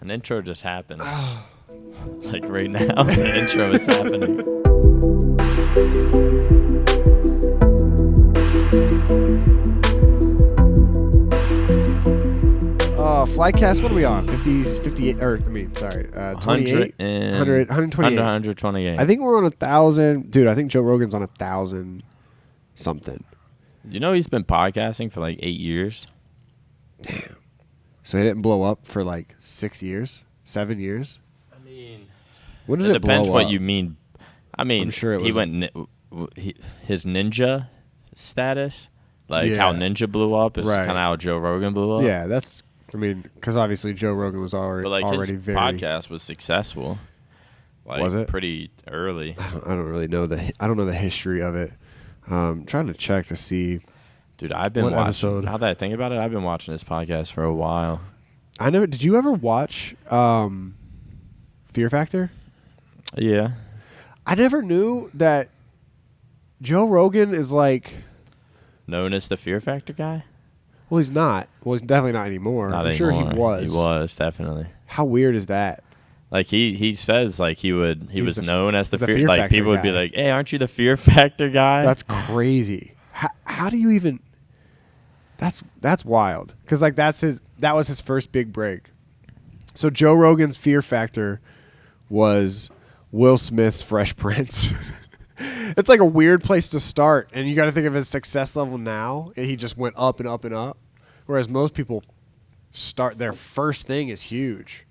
An intro just happened. Like right now, the intro is happening. Flycast, what are we on? 50s, 58, or, 28? 128. 128. I think we're on 1,000. Dude, I think Joe Rogan's on 1,000 something. You know he's been podcasting for like 8 years? Damn. So he didn't blow up for like 6 years? 7 years? I mean, when did it depends blow what up? you mean. I mean, I'm sure it he was went his ninja status, like Yeah. how Ninja blew up is Right. kind of how Joe Rogan blew up. Yeah, that's, I mean, because obviously Joe Rogan was already, But like his very... podcast was successful. Like, Was it? Pretty early. I don't really know I don't know the history of it. Trying to check to see. Dude, I've been What watching. episode? Now that I think about it, I've been watching this podcast for a while. I never. Did you ever watch Fear Factor? Yeah. I never knew that Joe Rogan is like. Known as the Fear Factor guy? Well, he's not. Well, he's definitely not anymore. Not I'm anymore. sure he was. He was, definitely. How weird is that? Like he says like he was the known as the Fear Fear like Factor people would be guy. like, "Hey, aren't you the Fear Factor guy?" That's crazy. How do you even? That's wild. Because like that was his first big break. So Joe Rogan's Fear Factor was Will Smith's Fresh Prince. It's like a weird place to start, and you got to think of his success level now. And he just went up and up and up, whereas most people start their first thing is huge,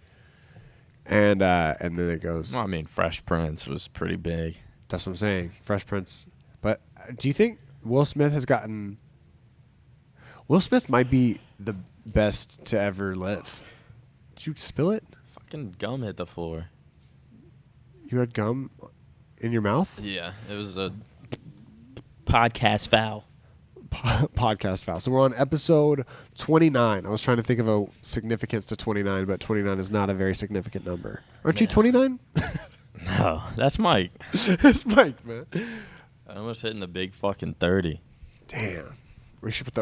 and then it goes. Well, I mean, Fresh Prince was pretty big. That's what I'm saying, Fresh Prince. But do you think Will Smith has gotten? Will Smith might be the best to ever live. Did you spill it? Fucking gum hit the floor. You had gum in your mouth? Yeah, it was a podcast foul. Podcast foul. So we're on episode 29. I was trying to think of a significance to 29, but 29 is not a very significant number. Aren't you 29? No, that's Mike. That's Mike, man. I almost hitting the big fucking 30. Damn. We should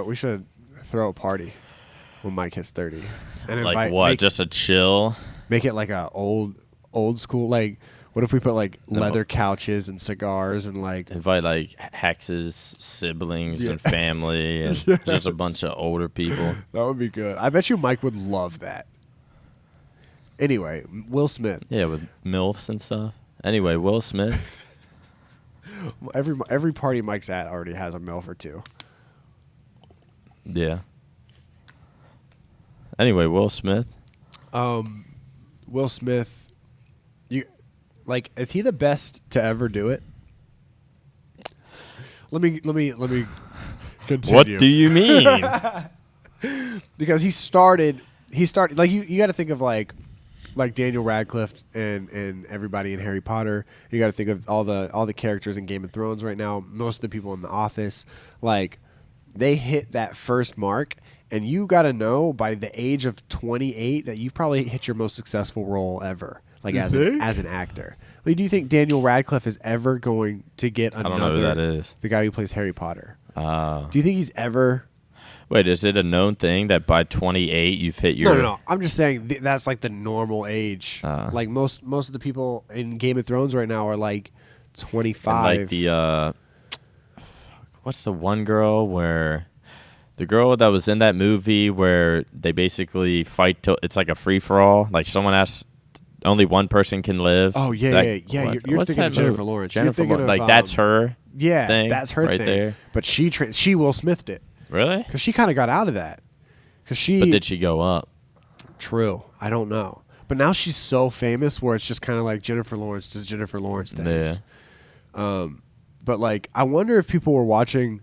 throw a party when Mike hits 30. And Like what? Just a chill? Make it like a old school, like, what if we put like leather couches and cigars and like Invite like Hex's siblings Yeah. and family and just a bunch of older people. that would be good. I bet you Mike would love that. Anyway, Will Smith. Yeah, with MILFs and stuff. Anyway, Will Smith. Every party Mike's at already has a MILF or two. Yeah. Anyway, Will Smith. Will Smith, is he the best to ever do it? Let me continue. What do you mean? Because he started like you got to think of like Daniel Radcliffe and everybody in Harry Potter. You got to think of all the characters in Game of Thrones right now. Most of the people in The Office, like they hit that first mark, and you got to know by the age of 28 that you've probably hit your most successul role ever. Like as an actor. Do you think Daniel Radcliffe is ever going to get another? I don't know who that is. The guy who plays Harry Potter. Do Do you think he's ever? Wait, is it a known thing that by 28 you've hit your... No. I'm just saying that's like the normal age. Like most of the people in Game of Thrones right now are like 25. Like the... what's the one girl where... The girl that was in that movie where they basically fight till... It's like a free-for-all. Like someone asks... Only one person can live. Oh, yeah. What- You're what's thinking that of Jennifer movie? Lawrence. Jennifer You're thinking Lawrence. of, That's her Yeah, thing that's her right thing. there. But she Will Smithed it. Really? Because she kind of got out of that. But did she go up? True. I don't know. But now she's so famous where it's just kind of like Jennifer Lawrence does Jennifer Lawrence things. Yeah. But like, I wonder if people were watching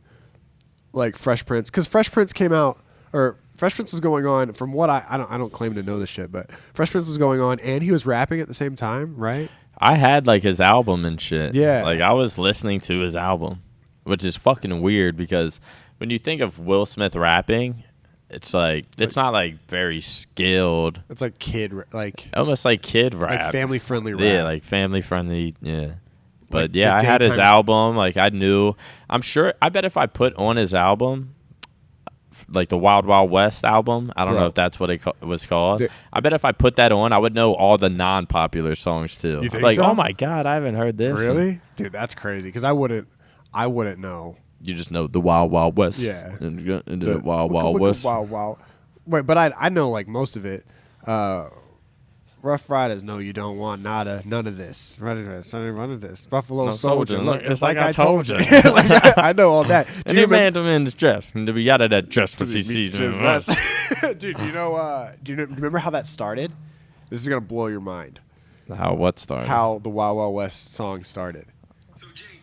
like Fresh Prince, because Fresh Prince came out, or Fresh Prince was going on. From what I don't claim to know this shit, but Fresh Prince was going on, and he was rapping at the same time, right? I had like his album and shit. Yeah. Like I was listening to his album, which is fucking weird because when you think of Will Smith rapping, it's not like very skilled. It's like Almost like kid rap. like family friendly rap. Yeah, like family friendly. Yeah. But Like yeah, the I had his daytime- album. Like I bet if I put on his album, like the Wild Wild West album. I don't know if that's what it was called. I bet if I put that on, I would know all the non-popular songs too. You think like, so? oh my god, I haven't heard this. Really, dude, that's crazy. Because I wouldn't know. You just know the Wild Wild West. Yeah, and the Wild Wild West. Wow. Wait, but I know like most of it. Rough Riders, no, you don't want none of this. None of this. Buffalo Soldier, look, it's like I told you. Like, I know all that. And the man in his dress, and to be out of that dress when he sees him. Dude, do you remember how that started? This is gonna blow your mind. What started? How the Wild Wild West song started. So Jaden,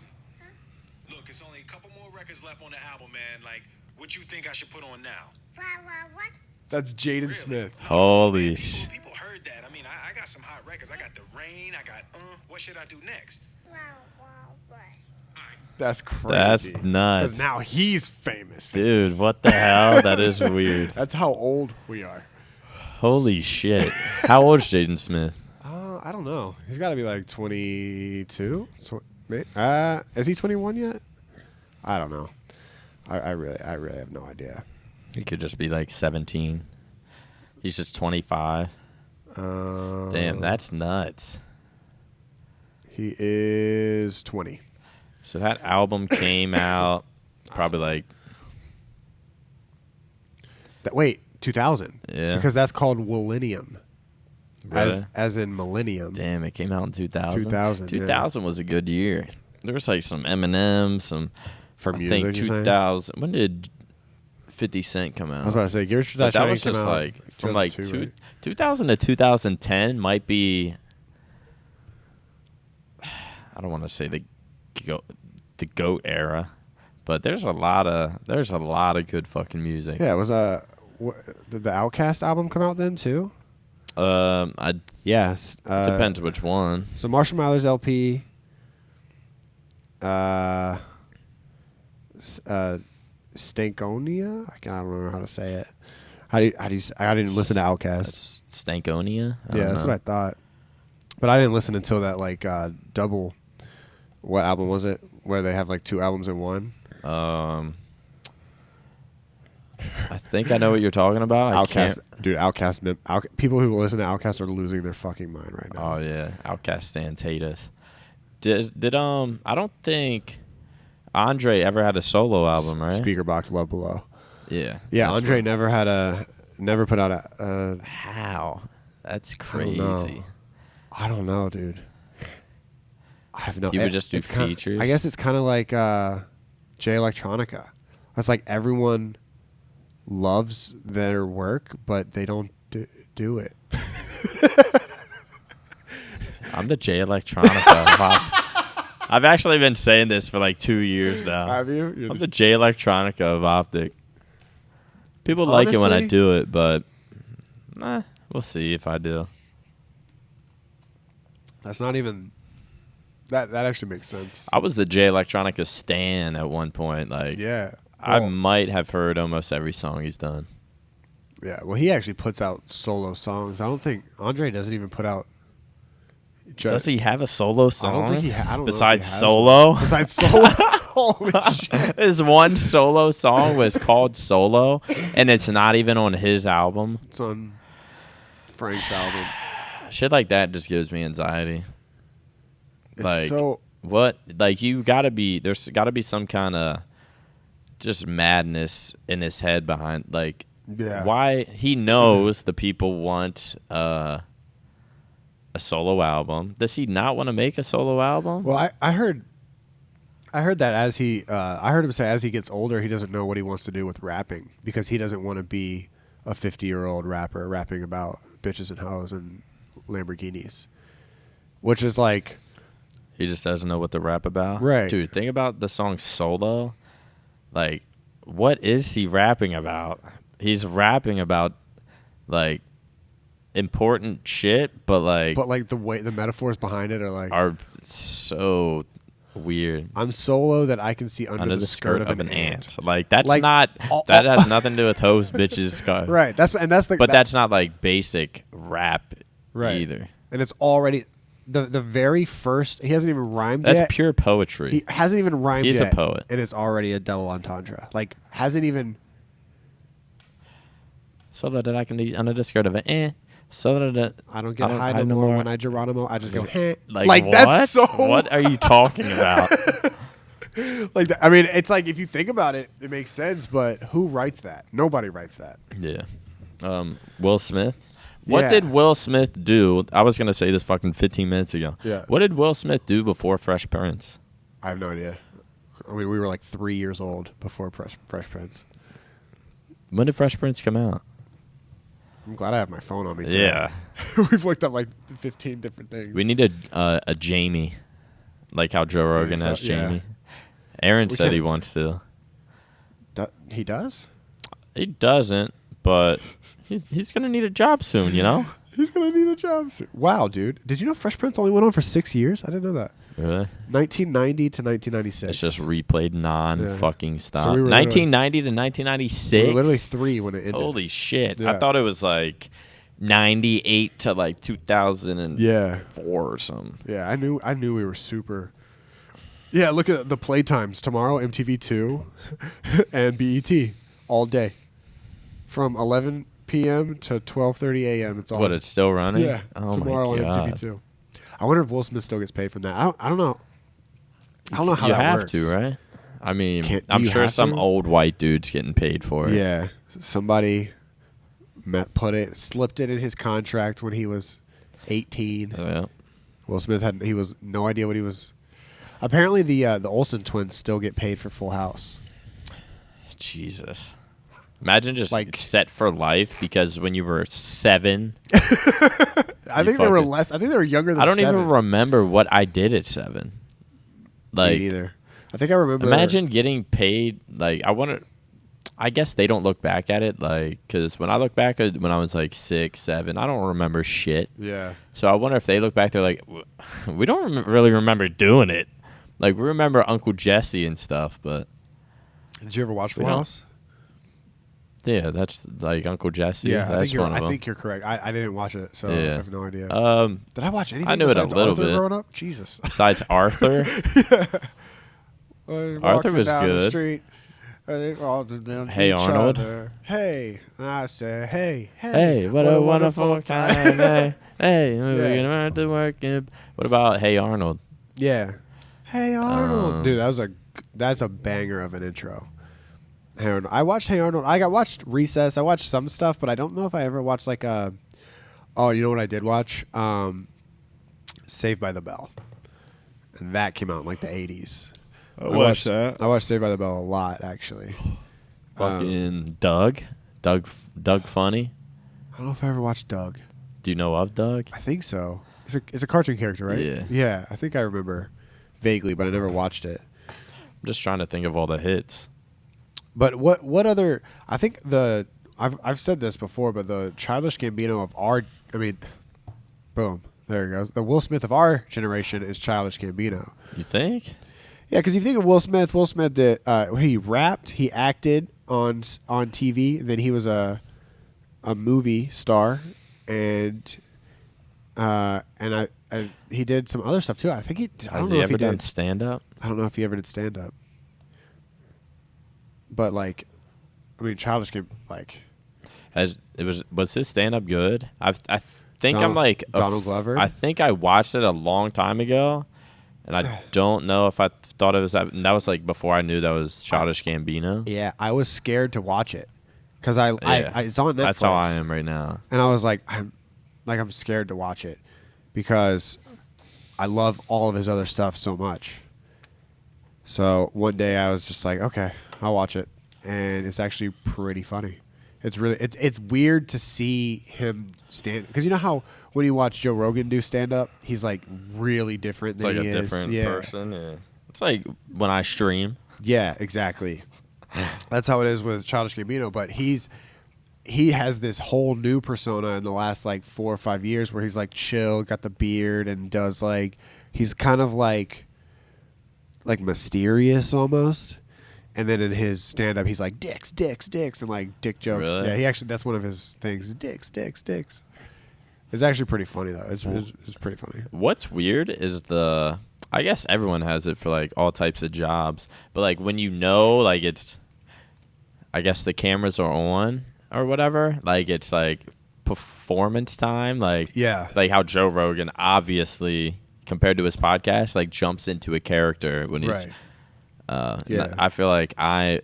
look, it's only a couple more records left on the album, man. Like, what you think I should put on now? What? That's Jaden Really? Smith. Holy People heard that. I mean, I got some hot records. I got The Rain. I got What should I do next? That's crazy. That's nuts. Because now he's famous. Dude, what the hell? That is weird. That's how old we are. Holy shit. How old is Jaden Smith? I don't know. He's got to be like 22. Is he 21 yet? I don't know. I really have no idea. He could just be like 17. He's just 25. Damn, that's nuts. He is 20. So that album came out probably like... Wait, 2000. Yeah. Because that's called Millennium. Really? As in millennium. Damn, it came out in 2000. 2000, 2000 was a good year. There was like some Eminem, some... For I music, think you're saying? 2000... When did 50 Cent come out? I was about to say, Gears But Should I that was came just out like... From like 2002, 2000 to 2010 might be... I don't want to say the GOAT era, but there's a lot of good fucking music. Yeah, it was did the Outkast album come out then too? Yes. Depends which one. So Marshall Mathers LP. Stankonia? I don't remember how to say it. How do you I didn't listen to Outkast. That's Stankonia? Yeah, that's what I thought. But I didn't listen until that like double. What album was it? Where they have like two albums in one? I think I know what you're talking about. Outkast, dude. Outkast. People who listen to Outkast are losing their fucking mind right now. Oh yeah, Outkast stands hate us. Did I don't think Andre ever had a solo album, right? Speaker Box Love Below. Yeah. Yeah, Andre never put out a. How? That's crazy. I don't know, dude. I have no. You would just do it's kinda, features. I guess it's kind of like Jay Electronica. That's like everyone loves their work, but they don't do it. I'm the Jay Electronica. I've actually been saying this for like 2 years now. Have you? I'm the Jay Electronica of OpTic. People like it when I do it, but we'll see if I do. That's not even. That actually makes sense. I was the Jay Electronica stan at one point. Like, Yeah. I Well, might have heard almost every song he's done. Yeah. Well, he actually puts out solo songs. I don't think Andre doesn't even put out. Does he have a solo song? I don't think he. I don't Besides know if he has Solo? one. Besides Solo. Holy shit. His one solo song was called Solo, and it's not even on his album. It's on Frank's album. Shit like that just gives me anxiety. It's Like, so. what? Like, there's gotta be some kind of just madness in his head behind, like, Yeah. why he knows the people want a solo album. Does he not want to make a solo album? Well, I heard that I heard him say as he gets older, he doesn't know what he wants to do with rapping because he doesn't want to be a 50-year-old rapper rapping about bitches and hoes and Lamborghinis, which is like. He just doesn't know what to rap about. Right. Dude, think about the song Solo. Like, what is he rapping about? He's rapping about, like, important shit, but But the way the metaphors behind it are so weird. I'm solo that I can see under the skirt of an ant. Like, that's Like, not that has nothing to do with hoes, bitches, cars. Right. That's That's not like basic rap either. And it's already the very first. He hasn't even rhymed That's yet. pure poetry. He hasn't even rhymed He's yet. a poet. And it's already a double entendre. Like hasn't even. so that I can eat under the skirt of it. So that I don't get high no more when I Geronimo. I just go, heh. like what? That's so. What are you talking about? Like that. I mean, it's like if you think about it, it makes sense. But who writes that? Nobody writes that. Yeah. Will Smith. What Yeah. did Will Smith do? I was gonna say this fucking 15 minutes ago. Yeah. What did Will Smith do before Fresh Prince? I have no idea. I mean, we were like 3 years old before Fresh Prince. When did Fresh Prince come out? I'm glad I have my phone on me. Today. Yeah. We've looked up like 15 different things. We need a Jamie, like how Joe Rogan so- has yeah. Jamie. Aaron We said can- he wants to. He does? He doesn't, but he's gonna need a job soon. You know. He's going to need a job soon. Wow, dude. Did you know Fresh Prince only went on for 6 years? I didn't know that. Really? 1990 to 1996. It's just replayed non-fucking stop. So we were 1990 to we 1996. were literally 3 when it ended. Holy shit! Yeah. I thought it was like 98 to like 2004 Yeah. or something. Yeah, I knew we were super. Yeah, look at the play times tomorrow. MTV2 and BET all day, from 11 p.m. to 12:30 a.m. It's all. What? It's still running? Yeah, Oh tomorrow my on god. MTV2. I wonder if Will Smith still gets paid from that. I don't know. I don't know how you that have works. to, right? I mean, Do I'm you sure have some to? old white dude's getting paid for it. Yeah, somebody slipped it in his contract when he was 18. Yeah. Will Smith he was no idea what he was. Apparently, the Olsen twins still get paid for Full House. Jesus. Imagine just Like- set for life because when you were 7, I think they were fucking- less. I think they were younger than. I don't 7. even remember what I did at 7. Me Like, neither. I think I remember. imagine getting paid. Like, I guess they don't look back at it, like, because when I look back at when I was like 6, 7, I don't remember shit. Yeah. So I wonder if they look back, they're like, we don't really remember doing it. Like, we remember Uncle Jesse and stuff, but Did you ever watch We Full don't- House? yeah, that's like Uncle Jesse. Yeah, that's one of them. I think you're correct. I didn't watch it, so I Yeah. have no idea. Did I watch anything? I knew it a besides little Arthur bit. growing up. Jesus. Besides Arthur, Arthur Arthur was down The good. street, and they all did them Hey, each Arnold. other. Hey, and I said, hey, hey, what a wonderful time. Hey, hey, Yeah. we're gonna have to work. What about Hey Arnold? Yeah. Hey Arnold, Um, dude, that's a banger of an intro. Hey Arnold. I watched Hey Arnold. I watched Recess. I watched some stuff, but I don't know if I ever watched like a. Oh, you know what I did watch? Saved by the Bell, and that came out in like the 80s. I watched Saved by the Bell a lot, actually. Fucking Doug Funny. I don't know if I ever watched Doug. Do you know of Doug? I think so. It's a cartoon character, right? Yeah. Yeah, I think I remember vaguely, but I never watched it. I'm just trying to think of all the hits. But what other? I think I've said this before, but the Childish Gambino of boom, there it goes. The Will Smith of our generation is Childish Gambino. You think? Yeah, because you think of Will Smith did he rapped, he acted on TV, and then he was a movie star, and he did some other stuff too. I think I don't Has know he if he ever done did. stand up? I don't know if he ever did stand up. But like, I mean, Childish Gambino, like. Was his stand up good? I think I'm Donald- like Donald Glover? I think I watched it a long time ago, and I don't know if I thought it was that. And that was like before I knew that was Childish Gambino. Yeah, I was scared to watch it because I it's on Netflix. That's how I am right now. And I was like, I'm scared to watch it because I love all of his other stuff so much. So one day I was just like, okay, I'll watch it, and it's actually pretty funny. It's really it's weird to see him stand because you know how when you watch Joe Rogan do stand up, he's like really different It's than like he a is. different Yeah. person. Yeah. It's like when I stream. Yeah, exactly. That's how it is with Childish Gambino, but he has this whole new persona in the last like 4 or 5 years where he's like chill, got the beard, and does like he's kind of like mysterious almost. And then in his stand up he's like dicks, and like dick jokes. Really? Yeah, he actually that's one of his things. Dicks. It's actually pretty funny though. It's pretty funny. What's weird is I guess everyone has it for like all types of jobs, but like when you know like it's, I guess the cameras are on, or whatever. Like it's like performance time. Like Yeah. like how Joe Rogan obviously compared to his podcast like jumps into a character when he's. Right. Yeah. I feel like I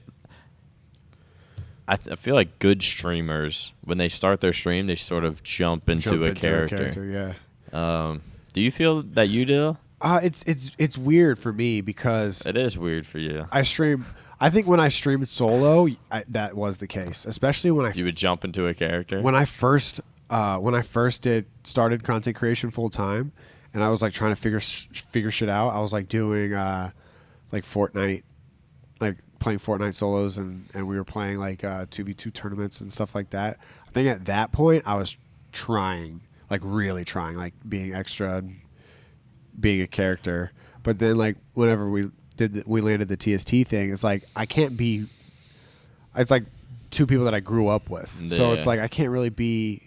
feel like good streamers when they start their stream they sort of jump into a character. Yeah. Do you feel that you do? It's weird for me because It is weird for you. I stream. I think when I streamed solo, that was the case, especially when You would jump into a character. when I first started content creation full time, and I was like trying to figure shit out. I was like doing like Fortnite, like playing Fortnite solos, and we were playing like 2v2 tournaments and stuff like that. I think at that point I was trying, like really trying, like being extra, being a character. But then like whenever we landed the TST thing, it's like I can't be. It's like two people that I grew up with, so it's like I can't really be.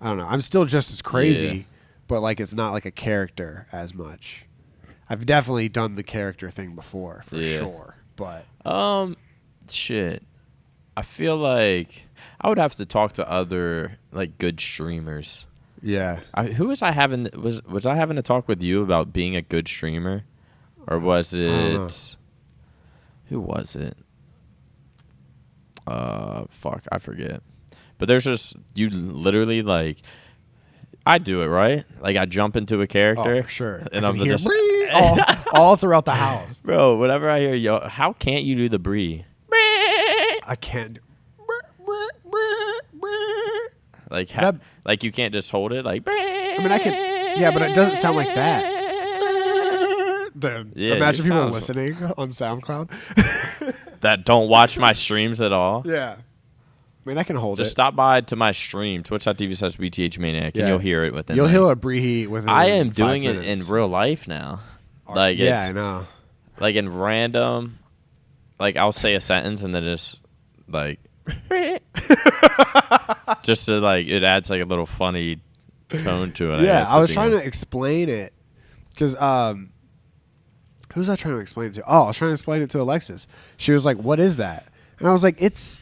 I don't know. I'm still just as crazy, but like it's not like a character as much. I've definitely done the character thing before for sure, but shit. I feel like I would have to talk to other like good streamers. yeah. Who was I having? Was I having a talk with you about being a good streamer, or was it? Who was it? Fuck, I forget. But there's just you literally like. I do it right. Like I jump into a character. Oh, for sure. And I I'm can hear just all throughout the house. bro. Whenever I hear yo, how can't you do the brie? I can't. Like that- like you can't just hold it. Like I mean, I can. Yeah, but it doesn't sound like that. Yeah, Imagine it people sounds- listening on SoundCloud. that don't watch my streams at all. Yeah. I mean, I can hold Just it. stop by to my stream, twitch.tv/BTH MaNiaC, Yeah. and you'll hear it within. You'll like, hear a Brehe within I am 5 doing minutes. it in real life now. Like yeah, it's, I know. like in random, like I'll say a sentence and then just like, just to like it adds like a little funny tone to it. Yeah, guess, I was at the trying end. to explain it because who was I trying to explain it to? Oh, I was trying to explain it to Alexis. She was like, "What is that?" And I was like, "It's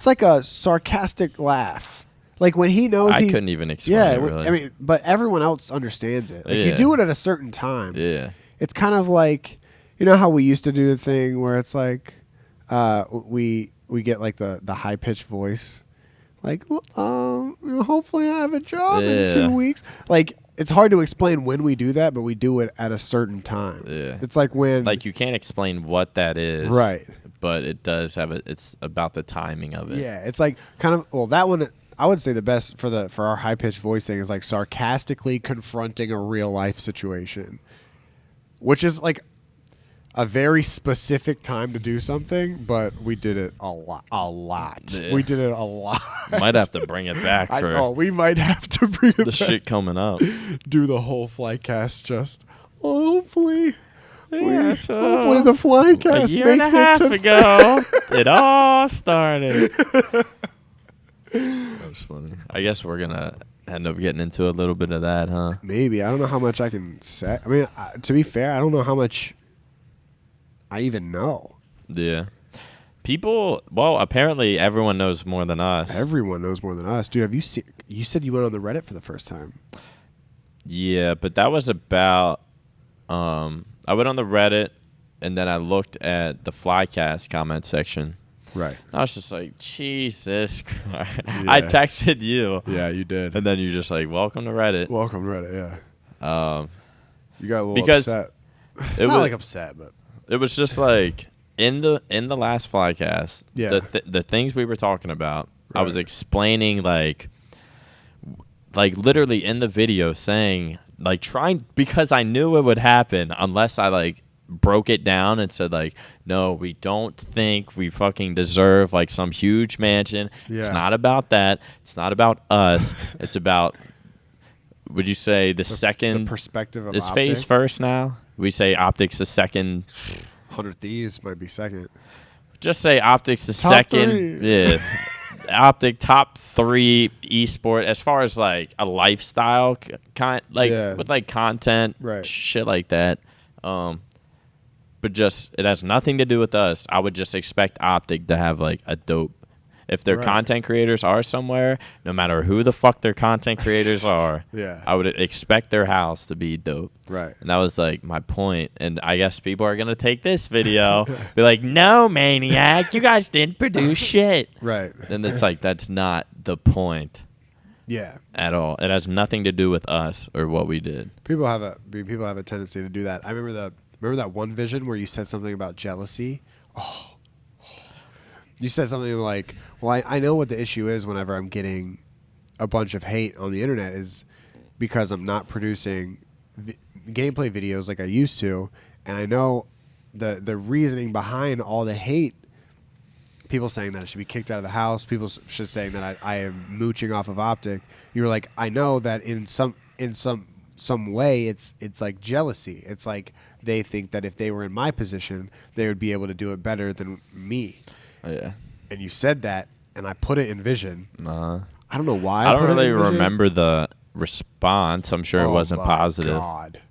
like a sarcastic laugh." Like when he knows I he's couldn't even explain yeah. it really. I mean, but everyone else understands it. Like you Yeah. do it at a certain time. yeah, It's kind of like you know how we used to do the thing where it's like we get like the high pitched voice, like hopefully I have a job in Yeah. 2 weeks. Like it's hard to explain when we do that, but we do it at a certain time. Yeah. It's like when like you can't explain what that is, right. But it does have it. It's about the timing of it. Yeah, it's like kind of that one. I would say the best for our high pitched voice thing is like sarcastically confronting a real life situation, which is like a very specific time to do something, but we did it a lot. Yeah. We did it a lot. Might have to bring it back I for know we might have to bring it the back. shit coming up. Do the whole Flycast just hopefully. Yeah, so Hopefully the a Flycast year and makes a half it to ago, it all started. That was funny. I guess we're gonna end up getting into a little bit of that, huh? Maybe. I don't know how much I can say. I mean, to be fair, I don't know how much I even know. Yeah. People, well, apparently everyone knows more than us. Everyone knows more than us. Dude, have you seen? You said you went on the Reddit for the first time. Yeah, but that was about. I went on the Reddit, and then I looked at the Flycast comment section. Right. I was just like, Jesus Christ. Yeah. I texted you, Yeah, you did. and then you just like, welcome to Reddit. Welcome to Reddit, yeah. You got a little Because upset. It Not was like upset, but it was just like in the last Flycast, Yeah. the things we were talking about. I was Right. explaining like literally in the video saying like trying because I knew it would happen unless I like broke it down and said like, no, we don't think we fucking deserve like some huge mansion. It's Yeah. not about that. It's not about us. It's about, would you say the second the perspective of is OpTic. Phase first now? We say OpTic's the second. 100 Thieves might be second. Just say OpTic's the Top second. three. Yeah. OpTic top 3 esport as far as like a lifestyle Yeah. with like content, Right. shit like that. But just it has nothing to do with us. I would just expect OpTic to have like a dope If their Right. content creators are somewhere, no matter who the fuck their content creators are, Yeah. I would expect their house to be dope. Right. And that was like my point. And I guess people are gonna take this video, be like, "No, MaNiaC, you guys didn't produce shit." Right. And it's like that's not the point Yeah. at all. It has nothing to do with us or what we did. People have a tendency to do that. I remember that one vision where you said something about jealousy. Oh. You said something like, "Well, I know what the issue is whenever I'm getting a bunch of hate on the internet is because I'm not producing gameplay videos like I used to, and I know the reasoning behind all the hate. People saying that I should be kicked out of the house. People should saying that I am mooching off of OpTic. You were like, I know that in some way it's like jealousy. It's like they think that if they were in my position, they would be able to do it better than me." Oh, yeah. And you said that, and I put it in vision. Nah. I don't know why. I don't put it really in vision. remember the response. I'm sure it Oh wasn't my positive. God.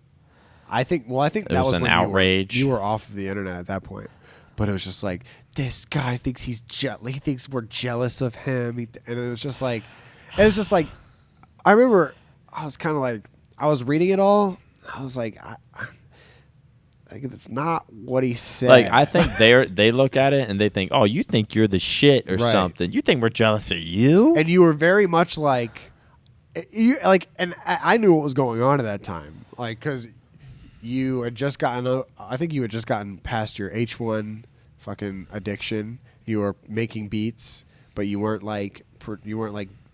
I think It that was was an when outrage. You were off of the internet at that point. But it was just like, this guy thinks he thinks we're jealous of him. And it was just like, I remember I was kind of like, I was reading it all. I was like, like it's not what he said. Like I think they look at it and they think, "Oh, you think you're the shit or Right. something? You think we're jealous of you?" And you were very much like, and I knew what was going on at that time, like because you had just gotten, I think you had just gotten past your H1 fucking addiction. You were making beats, but you weren't like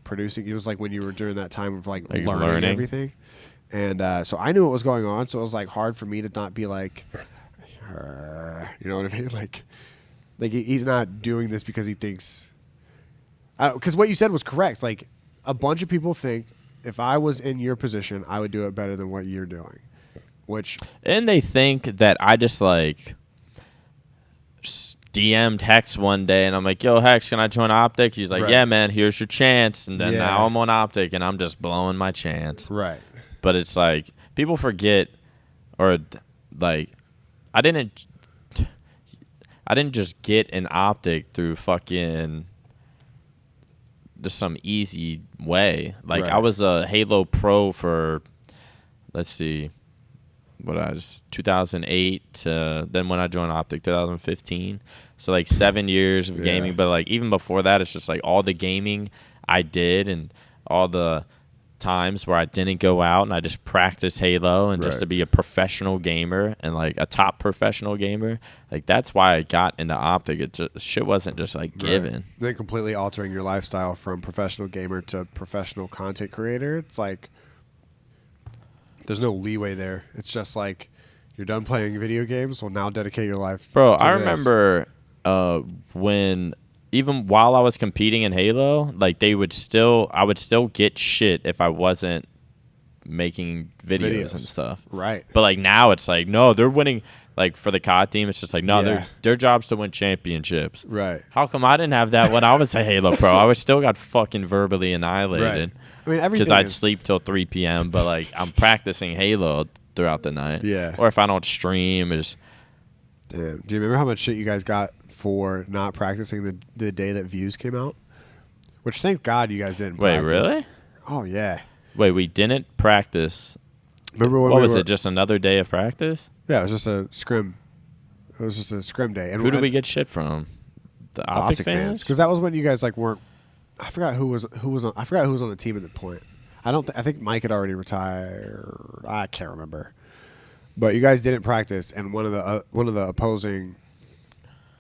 producing. It was like when you were during that time of like learning everything, and so I knew what was going on. So it was like hard for me to not be like, you know what I mean, like he's not doing this because he thinks. Because what you said was correct. Like a bunch of people think if I was in your position, I would do it better than what you're doing. And they think that I just like DM'd Hex one day and I'm like, "Yo, Hex, can I join OpTic?" He's like, Right. "Yeah, man, here's your chance." And then Yeah. now I'm on OpTic and I'm just blowing my chance. Right. But it's like people forget, or like I didn't just get an OpTic through fucking just some easy way. Like Right. I was a Halo Pro for, let's see, what I was 2008 to then when I joined OpTic 2015. So like 7 years of gaming, but like even before that, it's just like all the gaming I did and all the times where I didn't go out and I just practiced Halo and just Right. to be a professional gamer and like a top professional gamer. Like that's why I got into OpTic. It just, shit wasn't just like given. Right. Then completely altering your lifestyle from professional gamer to professional content creator. It's like there's no leeway there. It's just like you're done playing video games. Well, now dedicate your life. Bro, to I this. remember when even while I was competing in Halo, like I would still get shit if I wasn't making videos and stuff. Right. But like now it's like, no, they're winning. Like for the COD team, it's just like, no, Yeah. their job's to win championships. Right. How come I didn't have that when I was a Halo pro? I was still got fucking verbally annihilated. Right. I mean, everything Because I'd is- sleep till 3 p.m. But like I'm practicing Halo throughout the night. Yeah. Or if I don't stream, it's Damn. Do you remember how much shit you guys got for not practicing the day that Views came out? Which thank God you guys didn't. Wait, practice. really? Oh yeah. Wait, we didn't practice. Remember when What we was were, it? Just another day of practice? Yeah, it was just a scrim. It was just a scrim day. And Who did we get shit from? The OpTic fans? Because that was when you guys like weren't. I forgot who was on. I forgot who was on the team at the point. I think Mike had already retired. I can't remember. But you guys didn't practice, and one of the opposing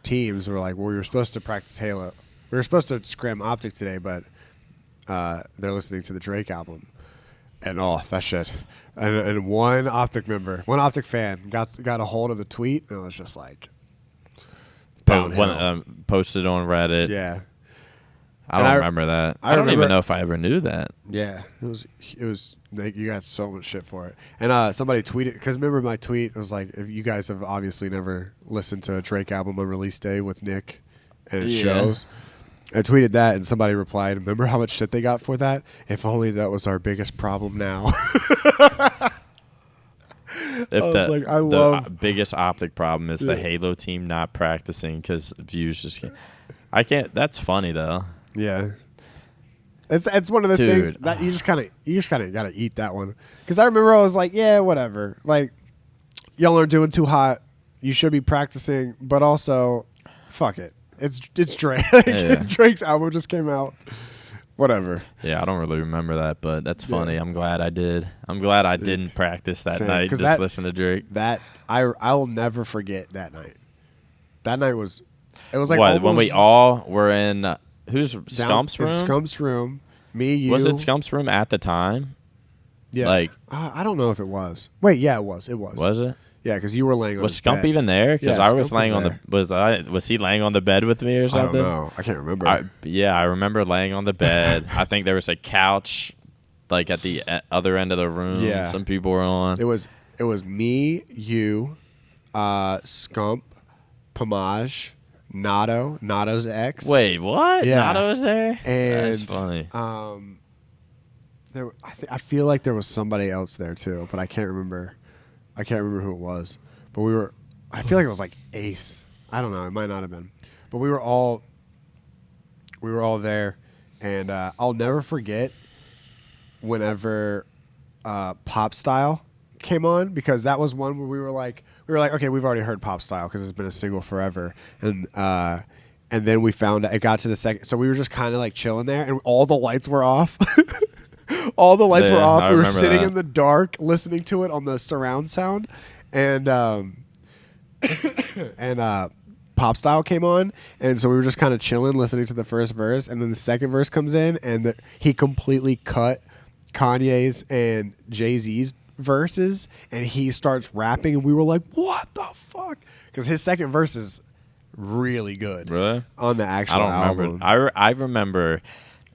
teams were like, "Well, we were supposed to practice Halo. We were supposed to scrim OpTic today, but they're listening to the Drake album." And that shit. And one OpTic fan got a hold of the tweet, and it was just like downhill. Posted on Reddit. Yeah. I And don't I- remember that. I I don't remember- even know if I ever knew that. Yeah, it was like, you got so much shit for it. And somebody tweeted, because remember my tweet was like, if you guys have obviously never listened to a Drake album on release day with Nick and it Yeah. shows. I tweeted that and somebody replied, "Remember how much shit they got for that? If only that was our biggest problem now." If I was the, like, I the love- biggest OpTic problem is the Yeah. Halo team not practicing because views just. I can't. That's funny though. Yeah. It's one of the Dude. things that you just kind of gotta eat that one. Because I remember I was like, yeah, whatever. Like, y'all are doing too hot. You should be practicing, but also, fuck it. It's Drake. Yeah. Drake's album just came out. Whatever. Yeah, I don't really remember that, but that's funny. I'm glad I did. I'm glad I didn't practice that Same, night. 'cause Just listen to Drake. That I will never forget that night. That night was like What, when we almost all were in who's down Scump's room? In Scump's room. Me, you. Was it Scump's room at the time? Yeah. Like, I don't know if it was. Wait, yeah, it was. It was. was it? Yeah, because you were laying on Was his Scump bed. even there? Because Yeah, I was Scump was laying on there. was he laying on the bed with me or I something? don't know. I can't remember. Yeah, I remember laying on the bed. I think there was a couch, like at the other end of the room. Yeah. Some people were on. It was me, you, Scump, Pomage, Nato's ex. Wait, what? Yeah. Nato was there? And That's funny. I feel like there was somebody else there too, but I can't remember. I can't remember who it was. But I feel like it was like Ace. I don't know. It might not have been. But we were all there, and I'll never forget whenever Pop Style came on, because that was one where we were like, okay, we've already heard Pop Style because it's been a single forever, and then we found it got to the second, so we were just kind of like chilling there, and all the lights were off. All the lights were Yeah, off. I We were remember sitting that. in the dark listening to it on the surround sound, and Pop Style came on, and so we were just kind of chilling listening to the first verse, and then the second verse comes in, and he completely cut Kanye's and Jay-Z's verses, and he starts rapping, and we were like, what the fuck? Because his second verse is really good. Really? On the actual I don't album. remember. I remember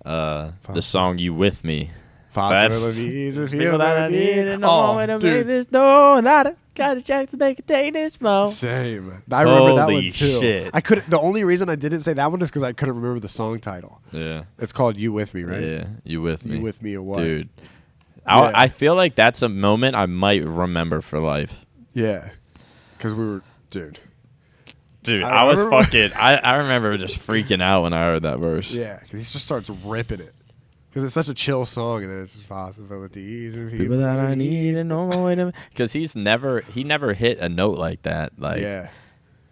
the song "You With Me." Possibilities of People that I need and no Oh, way to dude. make this known. I got a chance to make it take this flow. Same. I remember that Holy one too. shit. I couldn't. The only reason I didn't say that one is because I couldn't remember the song title. Yeah. It's called "You With Me," right? Yeah. You with me? You with me or what? dude? Yeah. I feel like that's a moment I might remember for life. Yeah. Because we were, dude. Dude, I I was remember- fucking. I remember just freaking out when I heard that verse. Yeah, because he just starts ripping it. Because it's such a chill song, and then it's just possibilities and People that I need and no way to. Because he never hit a note like that. Like, Yeah.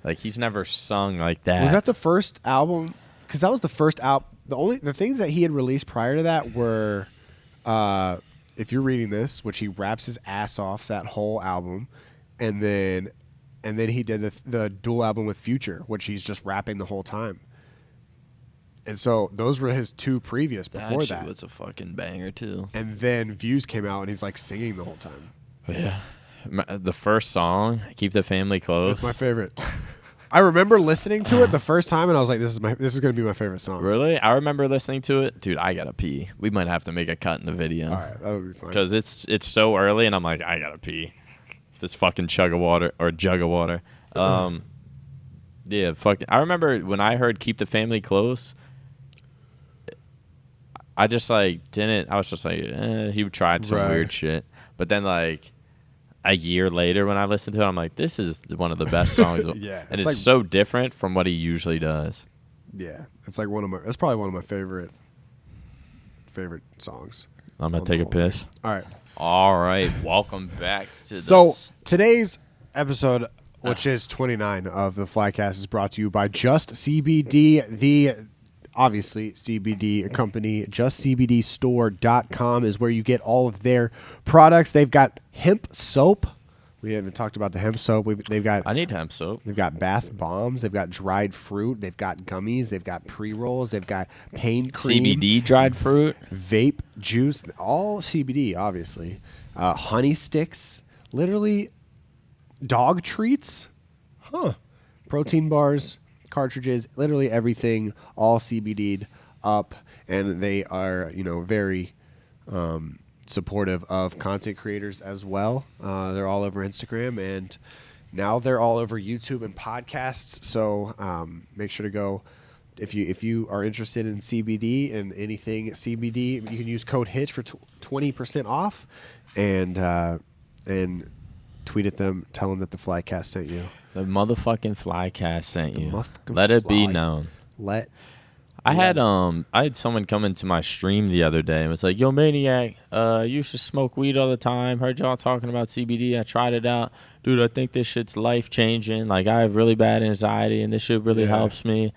like he's never sung like that. Was that the first album? Because that was the first album. The things that he had released prior to that were, if you're reading this, which he raps his ass off that whole album, and then he did the dual album with Future, which he's just rapping the whole time. And so those were his two previous before shit that. was a fucking banger too. And then Views came out, and he's like singing the whole time. Yeah, the first song, "Keep the Family Close." It's my favorite. I remember listening to it the first time, and I was like, "This is going to be my favorite song." Really? I remember listening to it. Dude, I gotta pee. We might have to make a cut in the video. All right, that would be fine. Because it's so early, and I'm like, I gotta pee. This fucking jug of water. Yeah, fuck. I remember when I heard "Keep the Family Close," I just like didn't. I was just like, he tried some Right. weird shit. But then like a year later, when I listened to it, I'm like, this is one of the best songs. Yeah, and it's it's like- so different from what he usually does. Yeah, it's like that's probably one of my favorite songs. I'm gonna on take the a whole piss. thing. All right. All right, welcome back to So the today's episode, which is 29 of the Flycast, is brought to you by Just CBD, the obviously CBD company. JustCBDstore.com is where you get all of their products. They've got hemp soap. We haven't talked about the hemp soap. They've got I need hemp soap. They've got bath bombs. They've got dried fruit. They've got gummies. They've got pre-rolls. They've got pain cream. CBD dried fruit. Vape juice. All CBD, obviously. Honey sticks. Literally dog treats. Huh. Protein bars. Cartridges. Literally everything. All CBD'd up. And they are, very... supportive of content creators as well. They're all over Instagram, and now they're all over YouTube and podcasts. So make sure to go if you are interested in CBD and anything CBD. You can use code Hitch for 20% off, and tweet at them, tell them that the Flycast sent you. The motherfucking Flycast sent you. motherfucking Let it be Fly. known. I had someone come into my stream the other day and was like, "Yo, MaNiaC, you used to smoke weed all the time. Heard y'all talking about CBD. I tried it out, dude. I think this shit's life changing. Like, I have really bad anxiety, and this shit really helps me."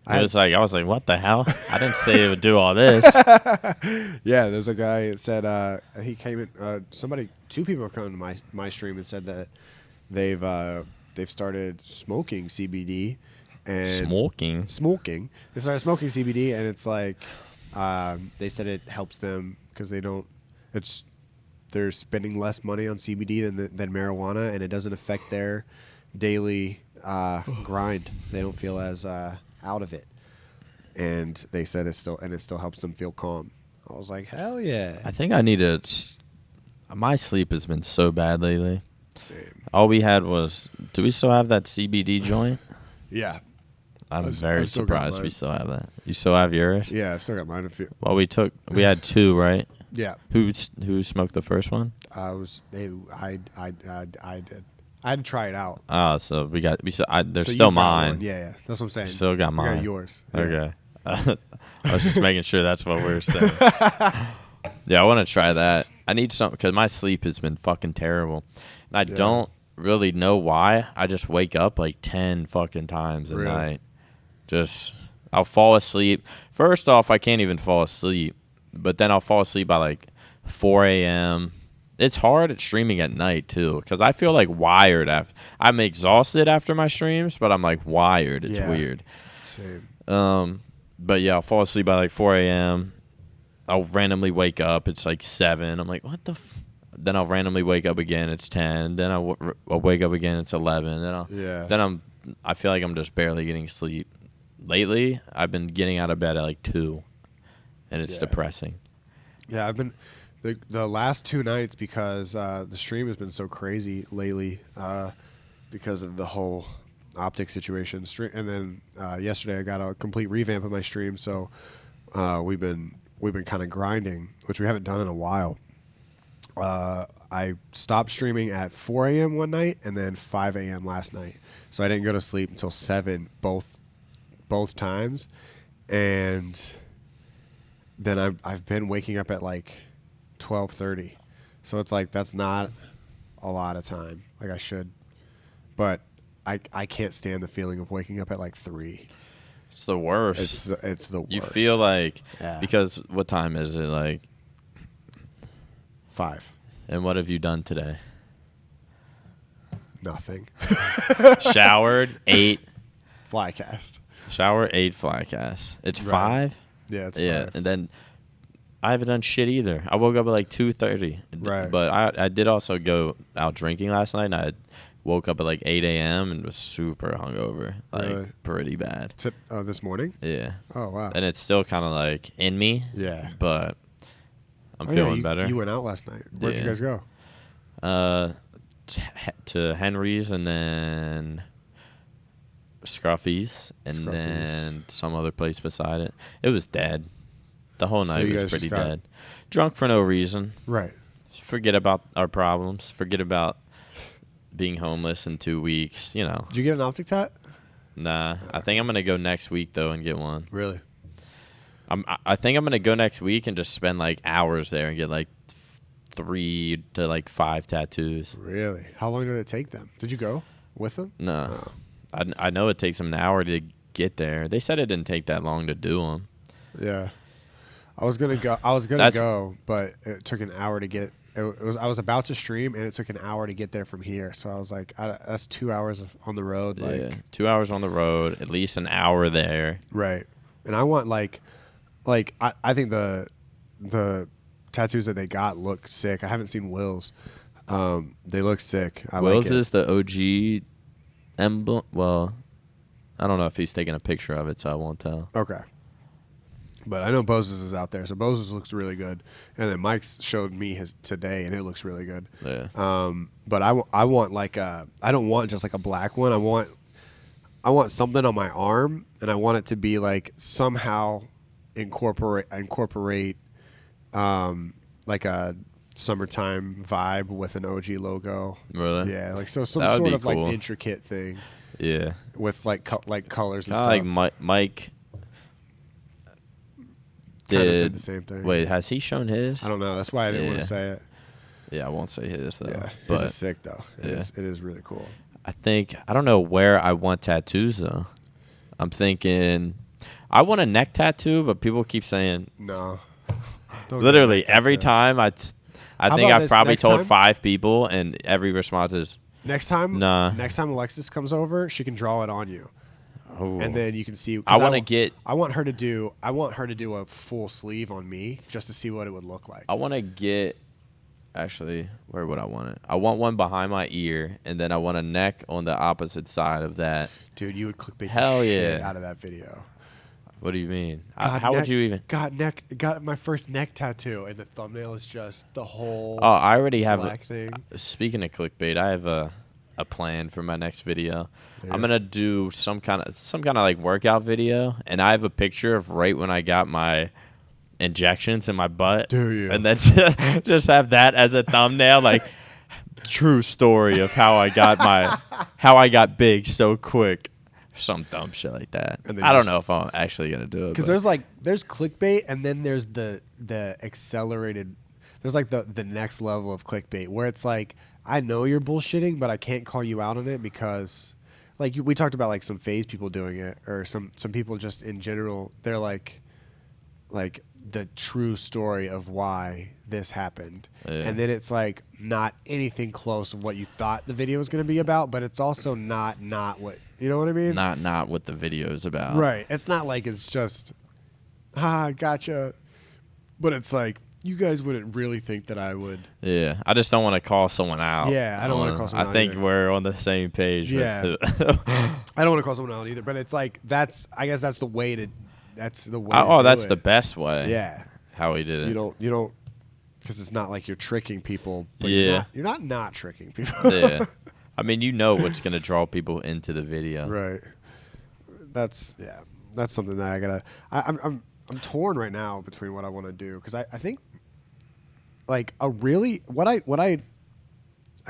I was like, "What the hell? I didn't say it would do all this." Yeah, there's a guy that said he came in. Two people have come to my stream and said that they've started smoking CBD. And Smoking. They started smoking CBD, and it's like they said it helps them because they're spending less money on CBD than marijuana, and it doesn't affect their daily grind. They don't feel as out of it, and they said it still helps them feel calm. I was like, hell yeah! I think I need to. My sleep has been so bad lately. Same. All we had was. Do we still have that CBD joint? Yeah. I'm very surprised we still have that. You still have yours? Yeah, I've still got mine. Well, we had two, right? Yeah. Who smoked the first one? I did. I had to try it out. Oh, so there's So still you've got mine. one. Yeah, that's what I'm saying. Still got mine. You got yours. Yeah. Okay. I was just making sure that's what we were saying. Yeah, I want to try that. I need something because my sleep has been fucking terrible, and I don't really know why. I just wake up like 10 fucking times at night. I'll fall asleep. First off, I can't even fall asleep, but then I'll fall asleep by like 4 a.m. It's hard at streaming at night too because I feel like wired. I'm exhausted after my streams, but I'm like wired. It's weird. Same. But yeah, I'll fall asleep by like 4 a.m. I'll randomly wake up. It's like 7. I'm like, what the Then I'll randomly wake up again. It's 10. Then I'll wake up again. It's 11. Then I feel like I'm just barely getting sleep. Lately, I've been getting out of bed at like 2, and it's depressing. Yeah, I've been the last 2 nights because the stream has been so crazy lately because of the whole OpTic situation. And then yesterday I got a complete revamp of my stream, so we've been kind of grinding, which we haven't done in a while. I stopped streaming at 4 a.m. one night and then 5 a.m. last night, so I didn't go to sleep until 7 both times, and then I've been waking up at like 12:30, so it's like that's not a lot of time. Like I should, but I can't stand the feeling of waking up at like 3. It's the worst. It's the worst. You feel like because what time is it? Like 5. And what have you done today? Nothing. Showered, 8. Flycast. Shower, 8 Flycast. It's 5? Yeah, it's 5. Yeah, and then I haven't done shit either. I woke up at like 2:30. Right. But I did also go out drinking last night, and I woke up at like 8 a.m. and was super hungover. Like, really? Pretty bad. This morning? Yeah. Oh, wow. And it's still kind of like in me. Yeah. But I'm feeling better. You went out last night. Where'd you guys go? To Henry's and then Scruffy's and then some other place beside it. It was dead. The whole night was pretty dead. Drunk for no reason. Right. Forget about our problems. Forget about being homeless in 2 weeks. You know. Did you get an OpTic tat? Nah. I think I'm gonna go next week though and get one. Really? I think I'm gonna go next week and just spend like hours there and get like 3 to like 5 tattoos. Really? How long did it take them? Did you go with them? No. Oh. I know it takes them an hour to get there. They said it didn't take that long to do them. Yeah. I was gonna go, but it took an hour to get. I was about to stream, and it took an hour to get there from here. So I was like, that's 2 hours on the road. Yeah, 2 hours on the road, at least an hour there. Right. And I want I think the tattoos that they got look sick. I haven't seen Will's. They look sick. Will's is the OG emblem. Well, I don't know if he's taking a picture of it, so I won't tell. Okay. But I know Bose's is out there, so Bose's looks really good. And then Mike's showed me his today, and it looks really good. Yeah. But I want I don't want just like a black one. I want something on my arm, and I want it to be like somehow incorporate like a summertime vibe with an OG logo. Really? Yeah, like so some sort of cool. like intricate thing. Yeah. With like colors and Kinda stuff. like Mike kind of did the same thing. Wait, has he shown his? I don't know. That's why I didn't want to say it. Yeah, I won't say his though. Yeah, but this is sick though. It is really cool. I don't know where I want tattoos though. I'm thinking I want a neck tattoo, but people keep saying no. Don't literally get a neck every tattoo. time I think about I've this? probably Next told time? 5 people, and every response is Next time, Nah. Next time Alexis comes over, she can draw it on you, oh. and then you can see. 'cause I want to get. I want her to do a full sleeve on me just to see what it would look like. I want to get. Actually, where would I want it? I want one behind my ear, and then I want a neck on the opposite side of that. Dude, you would clickbait Hell the shit yeah. out of that video. What do you mean? God, How would you even? Got my first neck tattoo, and the thumbnail is just the whole Oh, I already have. black thing. Speaking of clickbait, I have a plan for my next video. Yeah. I'm gonna do some kind of like workout video, and I have a picture of right when I got my injections in my butt. Do you? And then just have that as a thumbnail, like true story of how I got big so quick. Some dumb shit like that. And then I don't just- know if I'm actually gonna do it. Because there's clickbait, and then there's the accelerated. There's like the next level of clickbait where it's like, I know you're bullshitting, but I can't call you out on it because, like we talked about, like some phase people doing it, or some people just in general. They're like the true story of why this happened, Yeah. and then it's like not anything close of what you thought the video was going to be about, but it's also not what, you know what I mean? not what the video is about. Right. It's not like it's just, gotcha. But it's like, you guys wouldn't really think that I would. Yeah, I just don't want to call someone out. Yeah, I don't wanna call someone I out think either. we're on the same page. Yeah. I don't want to call someone out either, but it's like, I guess that's the way to that's do the it. best way. Yeah. How he did it. You don't, because it's not like you're tricking people. But Yeah. You're not tricking people. Yeah. I mean, you know what's going to draw people into the video. Right. That's something that I gotta. I'm torn right now between what I want to do, because I think like I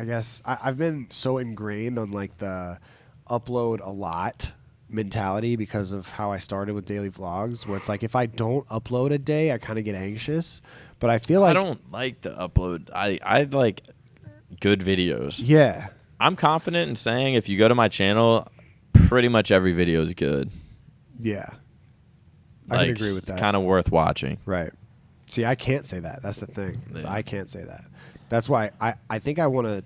guess I've been so ingrained on like the upload a lot mentality because of how I started with daily vlogs, where it's like if I don't upload a day, I kind of get anxious. But I feel like I don't like the upload. I like good videos. Yeah. I'm confident in saying if you go to my channel, pretty much every video is good. Yeah. I Like, can agree with that. Kind of worth watching. Right. See, I can't say that. That's the thing. Is Yeah. I can't say that. That's why I think I want to,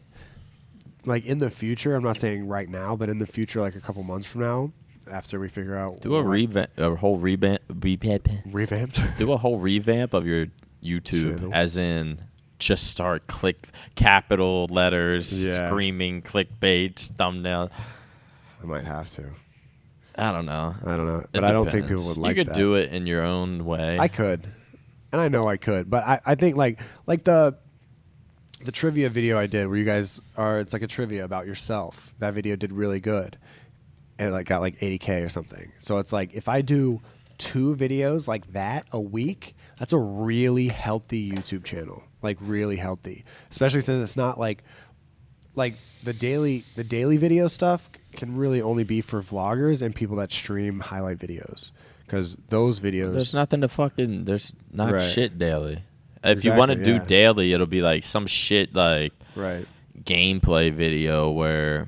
like, in the future, I'm not saying right now, but in the future, like a couple months from now, after we figure out. Do a whole revamp. Revamped? Do a whole revamp of your YouTube, Channel. as in just start capital letters, Yeah. screaming clickbait thumbnail. I might have to. I don't know. I don't know. It But I don't think depends. people would like You could that. do it in your own way. I could. And I know I could. But I think, like the trivia video I did where you guys are, it's like a trivia about yourself. That video did really good. And like got like 80K or something. So it's like if I do 2 videos like that a week, that's a really healthy YouTube channel. Like really healthy. Especially since it's not like the daily video stuff can really only be for vloggers and people that stream highlight videos. Because those videos, There's nothing to fucking. There's not Right. shit daily. If you want to Exactly, do yeah. daily, it'll be like some shit like right. gameplay video where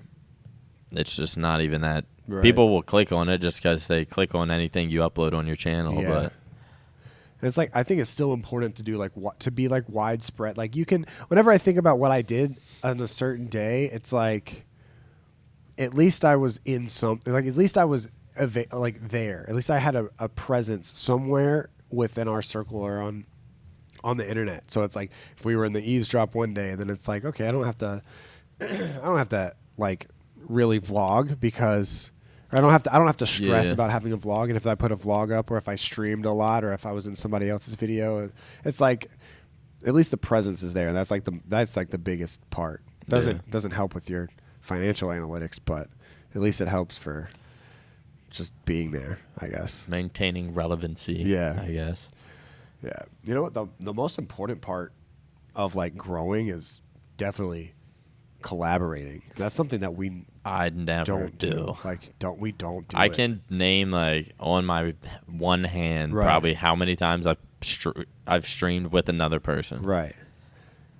it's just not even that. Right. People will click on it just because they click on anything you upload on your channel. Yeah. But And it's like, I think it's still important to do to be like widespread. Like you can, whenever I think about what I did on a certain day, it's like, at least I was in something, like at least I was there. At least I had a presence somewhere within our circle or on the internet. So it's like if we were in the eavesdrop one day, and then it's like, okay, I don't have to like really vlog because I don't have to stress Yeah. about having a vlog. And if I put a vlog up, or if I streamed a lot, or if I was in somebody else's video, it's like at least the presence is there. And that's like the biggest part. Doesn't help with your financial analytics, but at least it helps for just being there, I guess. maintaining relevancy. Yeah. I guess. Yeah. You know what? The most important part of like growing is definitely collaborating. That's something that we I never don't do. Like we don't do I it. can name like on my one hand Right. probably how many times I've I've streamed with another person. Right.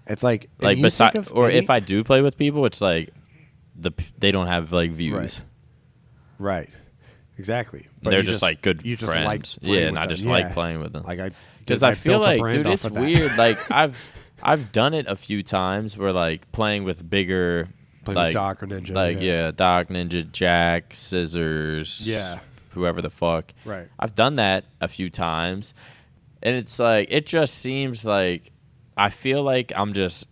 It's like Like beside, or if I do play with people, it's like they don't have like views. Right. Exactly. But They're you just like good you just friends. like playing Yeah, and with I them. just Yeah. like playing with them. Like Because I feel built a like, brand dude, off it's of that. weird. Like I've done it a few times where like playing with bigger, Playing like with Doc or Ninja. like Doc, Ninja, Jack, Scissors, Yeah. whoever the fuck. Right. I've done that a few times, and it's like it just seems like I feel like I'm just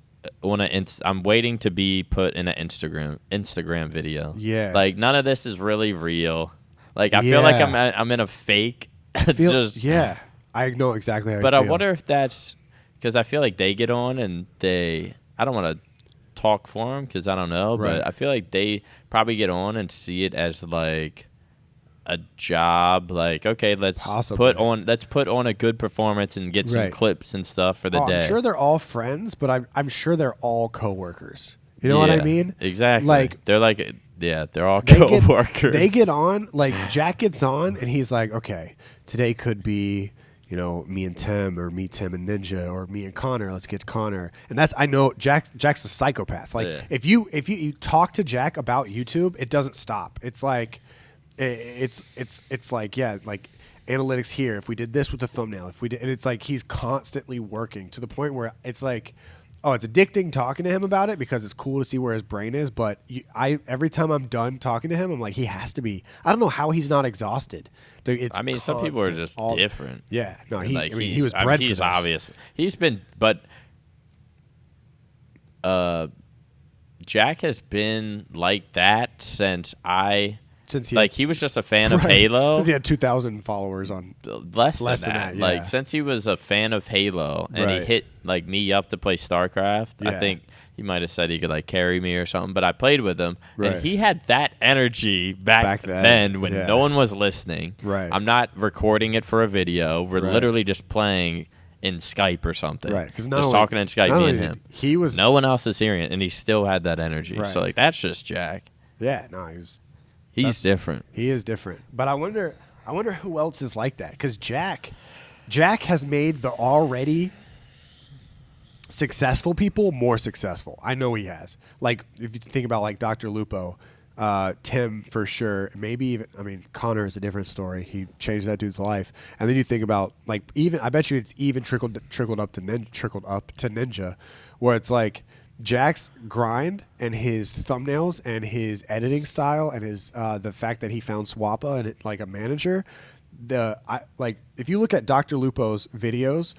I'm waiting to be put in an Instagram video. Yeah. Like none of this is really real. Like I feel like Yeah. I'm in a fake. Yeah. I know exactly how But you I feel. wonder if that's because I feel like they get on and I don't want to talk for them because I don't know, Right. but I feel like they probably get on and see it as like a job. Like, okay, let's Possibly. put on a good performance and get some Right. clips and stuff for the day. I'm sure they're all friends, but I'm sure they're all coworkers. You know what I Yeah, mean? Exactly. Like they're like, yeah, they're all they co-workers. They get on, like Jack gets on, and he's like, okay, today could be, me and Tim, or me, Tim and Ninja, or me and Connor. Let's get Connor. And I know Jack's a psychopath. Like Yeah. if you talk to Jack about YouTube, it doesn't stop. It's like, it's like, yeah, like analytics here. If we did this with the thumbnail, and it's like he's constantly working to the point where it's like, oh, it's addicting talking to him about it because it's cool to see where his brain is. But every time I'm done talking to him, I'm like, he has to be. I don't know how he's not exhausted. It's some people are constant, just all- different. Yeah, no, And, he was bred for he's this. obvious. He's been, but Jack has been like that since Since he was just a fan of Right. Halo. Since he had 2,000 followers on. Less Less than than that. that, Like yeah. since he was a fan of Halo and he Right. hit like me up to play StarCraft, I Yeah. think he might have said he could like carry me or something. But I played with him, Right. and he had that energy back then when yeah. no one was listening. Right. I'm not recording it for a video. We're Right. literally just playing in Skype or something. Right, 'cause just talking in Skype, me and him. He was No one else is hearing it, and he still had that energy. Right. So like that's just Jack. Yeah, no, he was. He's different. He is different. But I wonder who else is like that, because Jack has made the already successful people more successful. I know he has. Like if you think about like Dr. Lupo, Tim for sure. Maybe even Connor is a different story. He changed that dude's life. And then you think about like even I bet you it's even trickled up to Ninja, where it's like Jack's grind and his thumbnails and his editing style and his the fact that he found Swappa and like a manager. If you look at Dr. Lupo's videos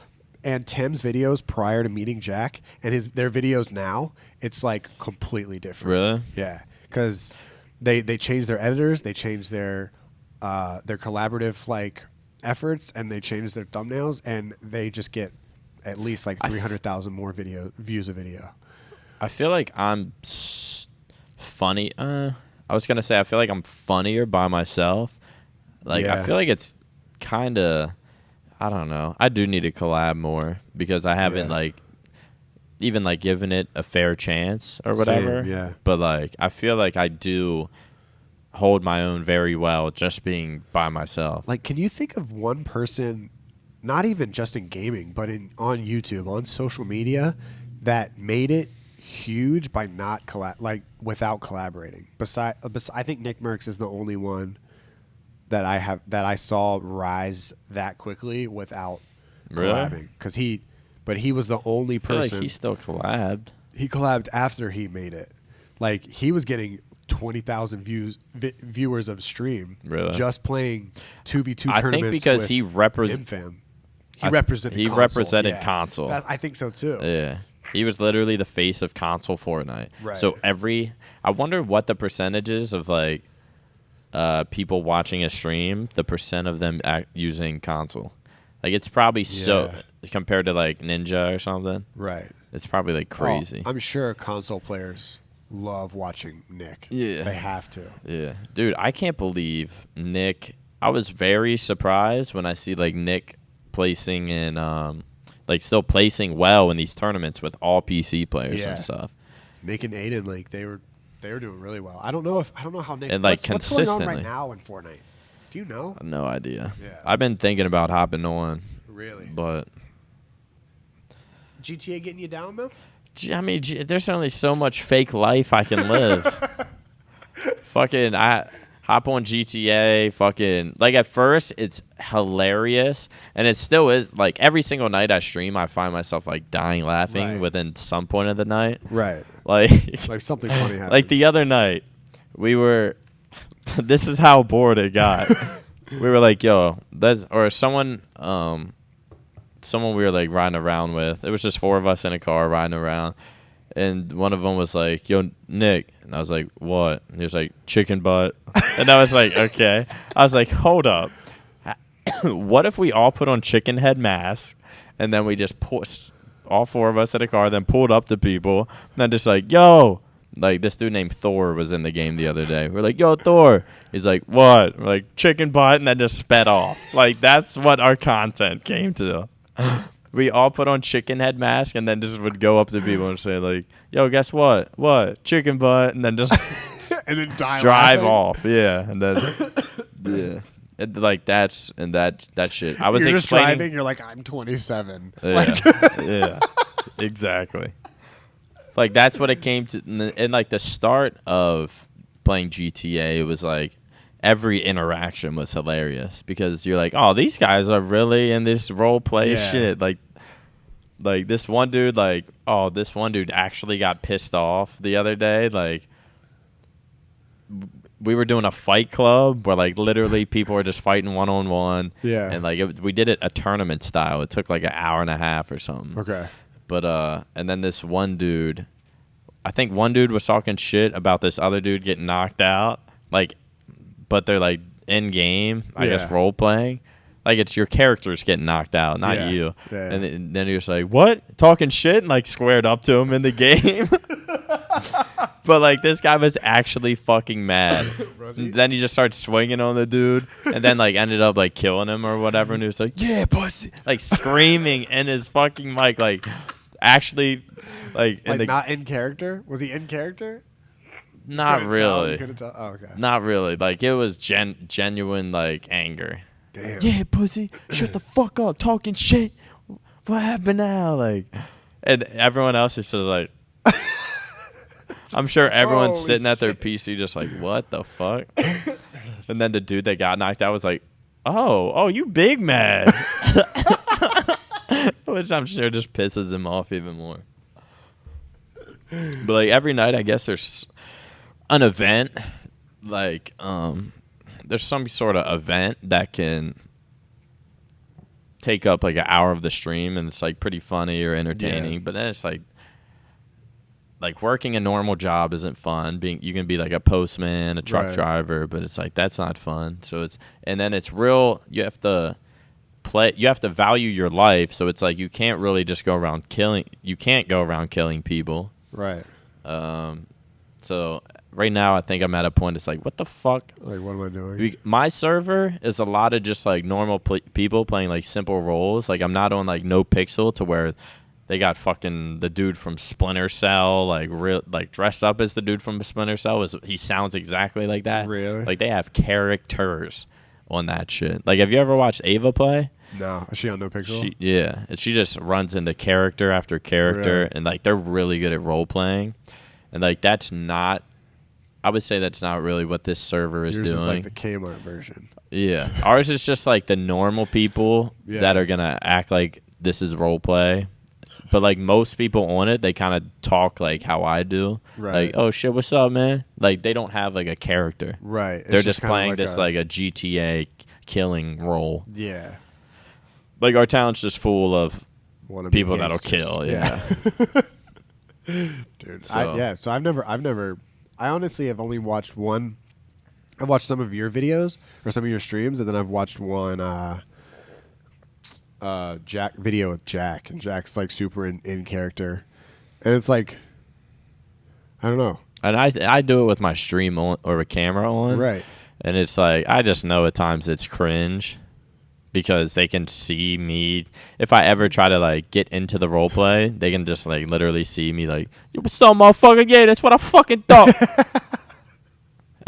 and Tim's videos prior to meeting Jack and their videos now, it's like completely different. Really? Yeah, because they change their editors, they change their collaborative like efforts, and they change their thumbnails, and they just get at least like 300,000 more views a video. I feel like I'm funny. I was gonna say I feel like I'm funnier by myself. Like I Yeah. feel like it's kind of, I don't know. I do need to collab more because I haven't Yeah. even given it a fair chance or whatever. Same, yeah. But I feel like I do hold my own very well just being by myself. Like, can you think of one person, not even just in gaming, but on YouTube, on social media, that made it huge by not without collaborating? I think Nick Merckx is the only one that I saw rise that quickly without Really? collabing. But he was the only I feel person. like he still collabed. He collabed after he made it. Like he was getting 20,000 viewers of stream, Really? just playing 2v2 I tournaments. think because with he Infam. He represented. he console, represented yeah. console. I think so too. Yeah. He was literally the face of console Fortnite. Right. So I wonder what the percentages of people watching a stream, the percent of them using console. Like it's probably so compared to like Ninja or something. Right. It's probably like crazy. I'm sure console players love watching Nick. Yeah. They have to. Yeah. Dude, I can't believe Nick. I was very surprised when I see Nick placing in still placing well in these tournaments with all PC players and stuff. Nick and Aiden, they were doing really well. I don't know how Nick And, what's going on consistently. right now in Fortnite. Do you know? No idea. Yeah. I've been thinking about hopping on. Really? But GTA getting you down, man? I mean, there's only so much fake life I can live. Fucking, I hop on GTA. Fucking, like at first it's hilarious, and it still is. Like every single night I stream, I find myself like dying laughing Right. within some point of the night. Right. Like, Like something funny happens. like the other night, we were. This is how bored it got. We were like, "Yo, someone we were like riding around with. It was just 4 of us in a car riding around, and one of them was like, "Yo, Nick," and I was like, "What?" And he was like, "Chicken butt," and I was like, "Okay." I was like, "Hold up, what if we all put on chicken head masks, and then we just all 4 of us in a car, then pulled up to people, and then just like, yo." Like, this dude named Thor was in the game the other day. We're like, yo, Thor. He's like, what? We're like, chicken butt, and then just sped off. Like, that's what our content came to. We all put on chicken head mask and then just would go up to people and say, like, yo, guess what? What? Chicken butt. And then just and then drive off. Yeah. And then, yeah. Like, that shit. I was you're just explaining. driving, you're like, I'm 27. Yeah. Like, Yeah. Exactly. Like, that's what it came to. And like, the start of playing GTA, it was like every interaction was hilarious because you're like, oh, these guys are really in this role play shit. Like this one dude, actually got pissed off the other day. Like, we were doing a fight club where like literally people were just fighting one-on-one. Yeah. And like we did it a tournament style. It took like an hour and a half or something. okay. But and then this one dude, I think one dude was talking shit about this other dude getting knocked out. Like, but they're like in game, I guess role playing. Like, it's your characters getting knocked out, not you. Yeah. And then he was like, "What? Talking shit?" And like squared up to him in the game. But like, this guy was actually fucking mad. And then he just started swinging on the dude, and then like ended up like killing him or whatever. And he was like, "Yeah, pussy!" Like screaming in his fucking mic, like actually, like not in character. Was he in character? not Couldn't tell? really, You couldn't tell? Oh, okay. not really. Like, it was genuine like anger. Damn. Yeah, pussy, shut the fuck up, talking shit. What happened now? Like, and everyone else is just like, I'm sure everyone's Holy sitting at their PC just like, what the fuck? And then the dude that got knocked out was like, oh, you big mad. Which I'm sure just pisses him off even more. But like every night, I guess there's an event, like there's some sort of event that can take up like an hour of the stream, and it's like pretty funny or entertaining. Yeah. But then it's like working a normal job isn't fun. You can be like a postman, a truck driver, but it's like that's not fun. So it's real. You have to value your life. So it's like you can't really just go around killing. You can't go around killing people. Right. So right now, I think I'm at a point. It's like, what the fuck? Like, what am I doing? My server is a lot of just like normal people playing like simple roles. Like, I'm not on like No Pixel to where they got fucking the dude from Splinter Cell like dressed up as the dude from Splinter Cell. He sounds exactly like that. Really? Like, they have characters on that shit. Like, have you ever watched Ava play? No. Is she on No Pixel? She just runs into character after character, Really? and like they're really good at role playing, and like I would say that's not really what this server is Yours doing. is like the Kmart version. Yeah, ours is just like the normal people Yeah. that are gonna act like this is role play, but like most people on it, they kind of talk like how I do. Right. Like, oh shit, what's up, man? Like, they don't have like a character. Right. It's They're just kinda playing this like a GTA killing role. Yeah. Like, our town's just full of Wannabe people that'll gangsters. kill. Yeah. Dude. So- So I've never. I honestly have only watched one. I've watched some of your videos or some of your streams, and then I've watched one Jack video with Jack, and Jack's like super in character, and it's like, I don't know. And I do it with my stream on or a camera on. Right. And it's like, I just know at times it's cringe because they can see me. If I ever try to like get into the role play, they can just like literally see me like, you what's up, motherfucker? Yeah, that's what I fucking thought.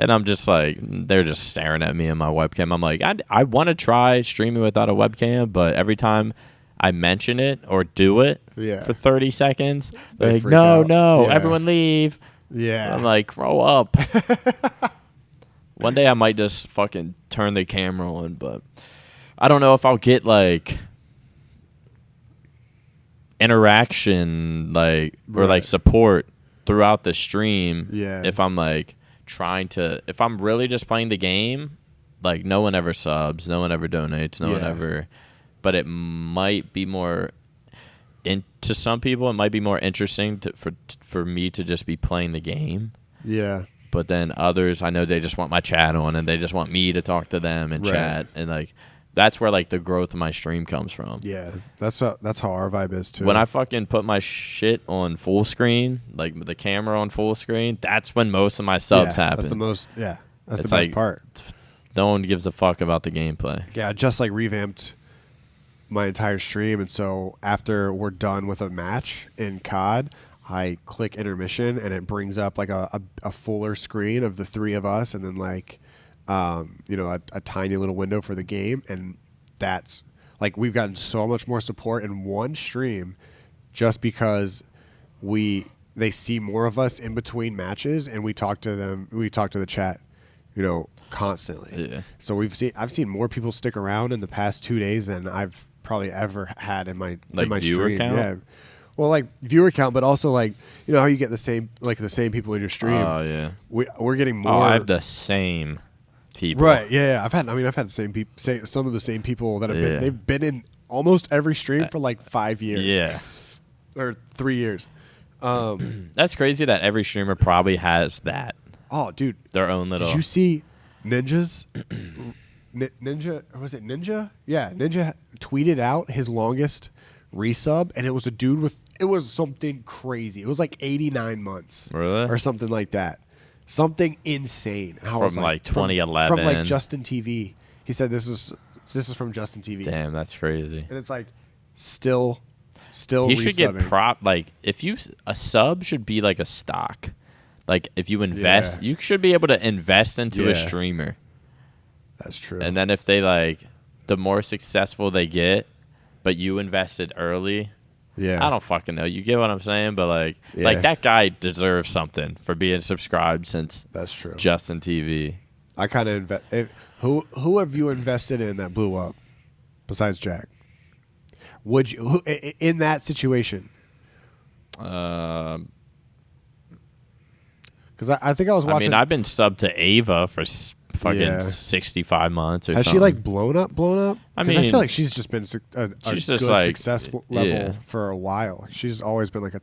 And I'm just like, they're just staring at me in my webcam. I'm like, I want to try streaming without a webcam, but every time I mention it or do it for 30 seconds, they're like, freak no, out. no, Yeah. everyone leave. Yeah. I'm like, grow up. One day I might just fucking turn the camera on, but I don't know if I'll get like interaction or like support throughout the stream. Yeah. If I'm like if I'm really just playing the game, like no one ever subs, no one ever donates, no one ever, but it might be more to some people it might be more interesting for me to just be playing the game. Yeah. But then others, I know they just want my chat on and they just want me to talk to them and chat, and like that's where like the growth of my stream comes from. Yeah, that's how our vibe is too. When I fucking put my shit on full screen, like the camera on full screen, that's when most of my subs happen. That's the most. Yeah, that's It's the best like, part. No one gives a fuck about the gameplay. Yeah, just like revamped my entire stream, and so after we're done with a match in COD, I click intermission, and it brings up like a fuller screen of the three of us, and then like. A tiny little window for the game, and that's like we've gotten so much more support in one stream just because they see more of us in between matches, and we talk to the chat, constantly. Yeah. So I've seen more people stick around in the past 2 days than I've probably ever had in my viewer stream. count? Yeah. Well, like viewer count, but also like how you get the same people in your stream. Oh yeah. We're getting more. Oh, I have the same people. Right, yeah. I've had the same people, some of the same people that have been. They've been in almost every stream for like 5 years. Yeah. Or 3 years. That's crazy that every streamer probably has that. Oh, dude. Their own little. Did you see Ninja's? Ninja, or was it Ninja? Yeah, Ninja tweeted out his longest resub, and it was a dude it was something crazy. It was like 89 months. Really? Or something like that. Something insane. From like 2011. From like Justin TV. He said this is from Justin TV. Damn, that's crazy. And it's like still he should get resubbing. a sub should be like a stock. Like if you invest, you should be able to invest into a streamer. That's true. And then if they the more successful they get, but you invested early. Yeah. I don't fucking know. You get what I'm saying? But like that guy deserves something for being subscribed since that's true. Justin TV. I kind of who have you invested in that blew up besides Jack? Would you in that situation? Because I think I was watching. I mean, I've been subbed to Ava for fucking 65 months or something. Has she like blown up? I mean, mean, I feel like she's just been a she's good, just like successful level for a while. She's always been like a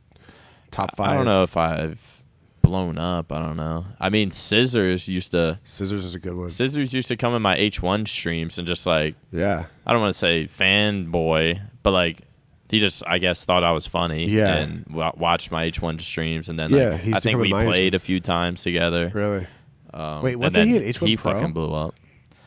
top 5. I don't know if I've blown up. I don't know. I mean, Scissors is a good one. Scissors used to come in my H1 streams and just like I don't want to say fanboy, but like he just I guess thought I was funny and watched my H1 streams, and then I think we played a few times together. Really? Wait, wasn't he an H1 he Pro? He fucking blew up.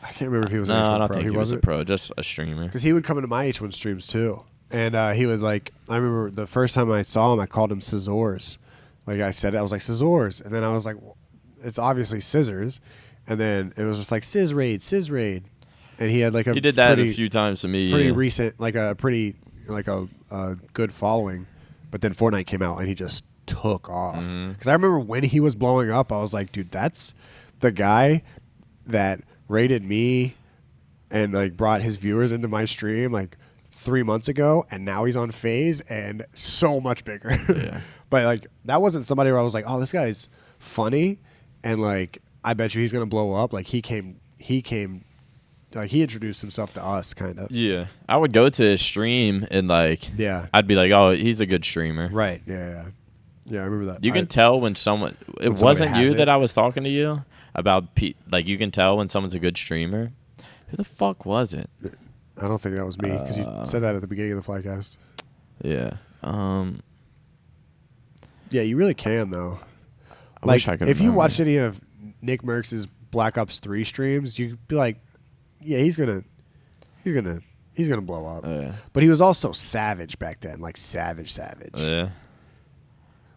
I can't remember if he was an H1 Pro. No, I don't think he was a pro, just a streamer. Because he would come into my H1 streams too. And he would I remember the first time I saw him, I called him Scissors. Like I said, I was like, Scissors. And then I was like, well, it's obviously Scissors. And then it was just like, Sizz Raid. And he had he did that a few times to me. Pretty recent, a good following. But then Fortnite came out and he just took off. Because I remember when he was blowing up, I was like, dude, that's the guy that rated me and brought his viewers into my stream 3 months ago, and now he's on FaZe and so much bigger. Yeah. But that wasn't somebody where I was like, oh, this guy's funny and I bet you he's gonna blow up. He introduced himself to us kind of. Yeah. I would go to his stream and I'd be like, oh, he's a good streamer. Right. Yeah, I remember that. You can tell when someone it wasn't you that I was talking to you about you can tell when someone's a good streamer. Who the fuck was it? I don't think that was me because you said that at the beginning of the Flycast. Yeah. Yeah, you really can though. I wish I could if you remember. watched any of Nick Merckx's Black Ops 3 streams, you'd be like, yeah, he's gonna blow up. Yeah. But he was also savage back then, savage. Yeah.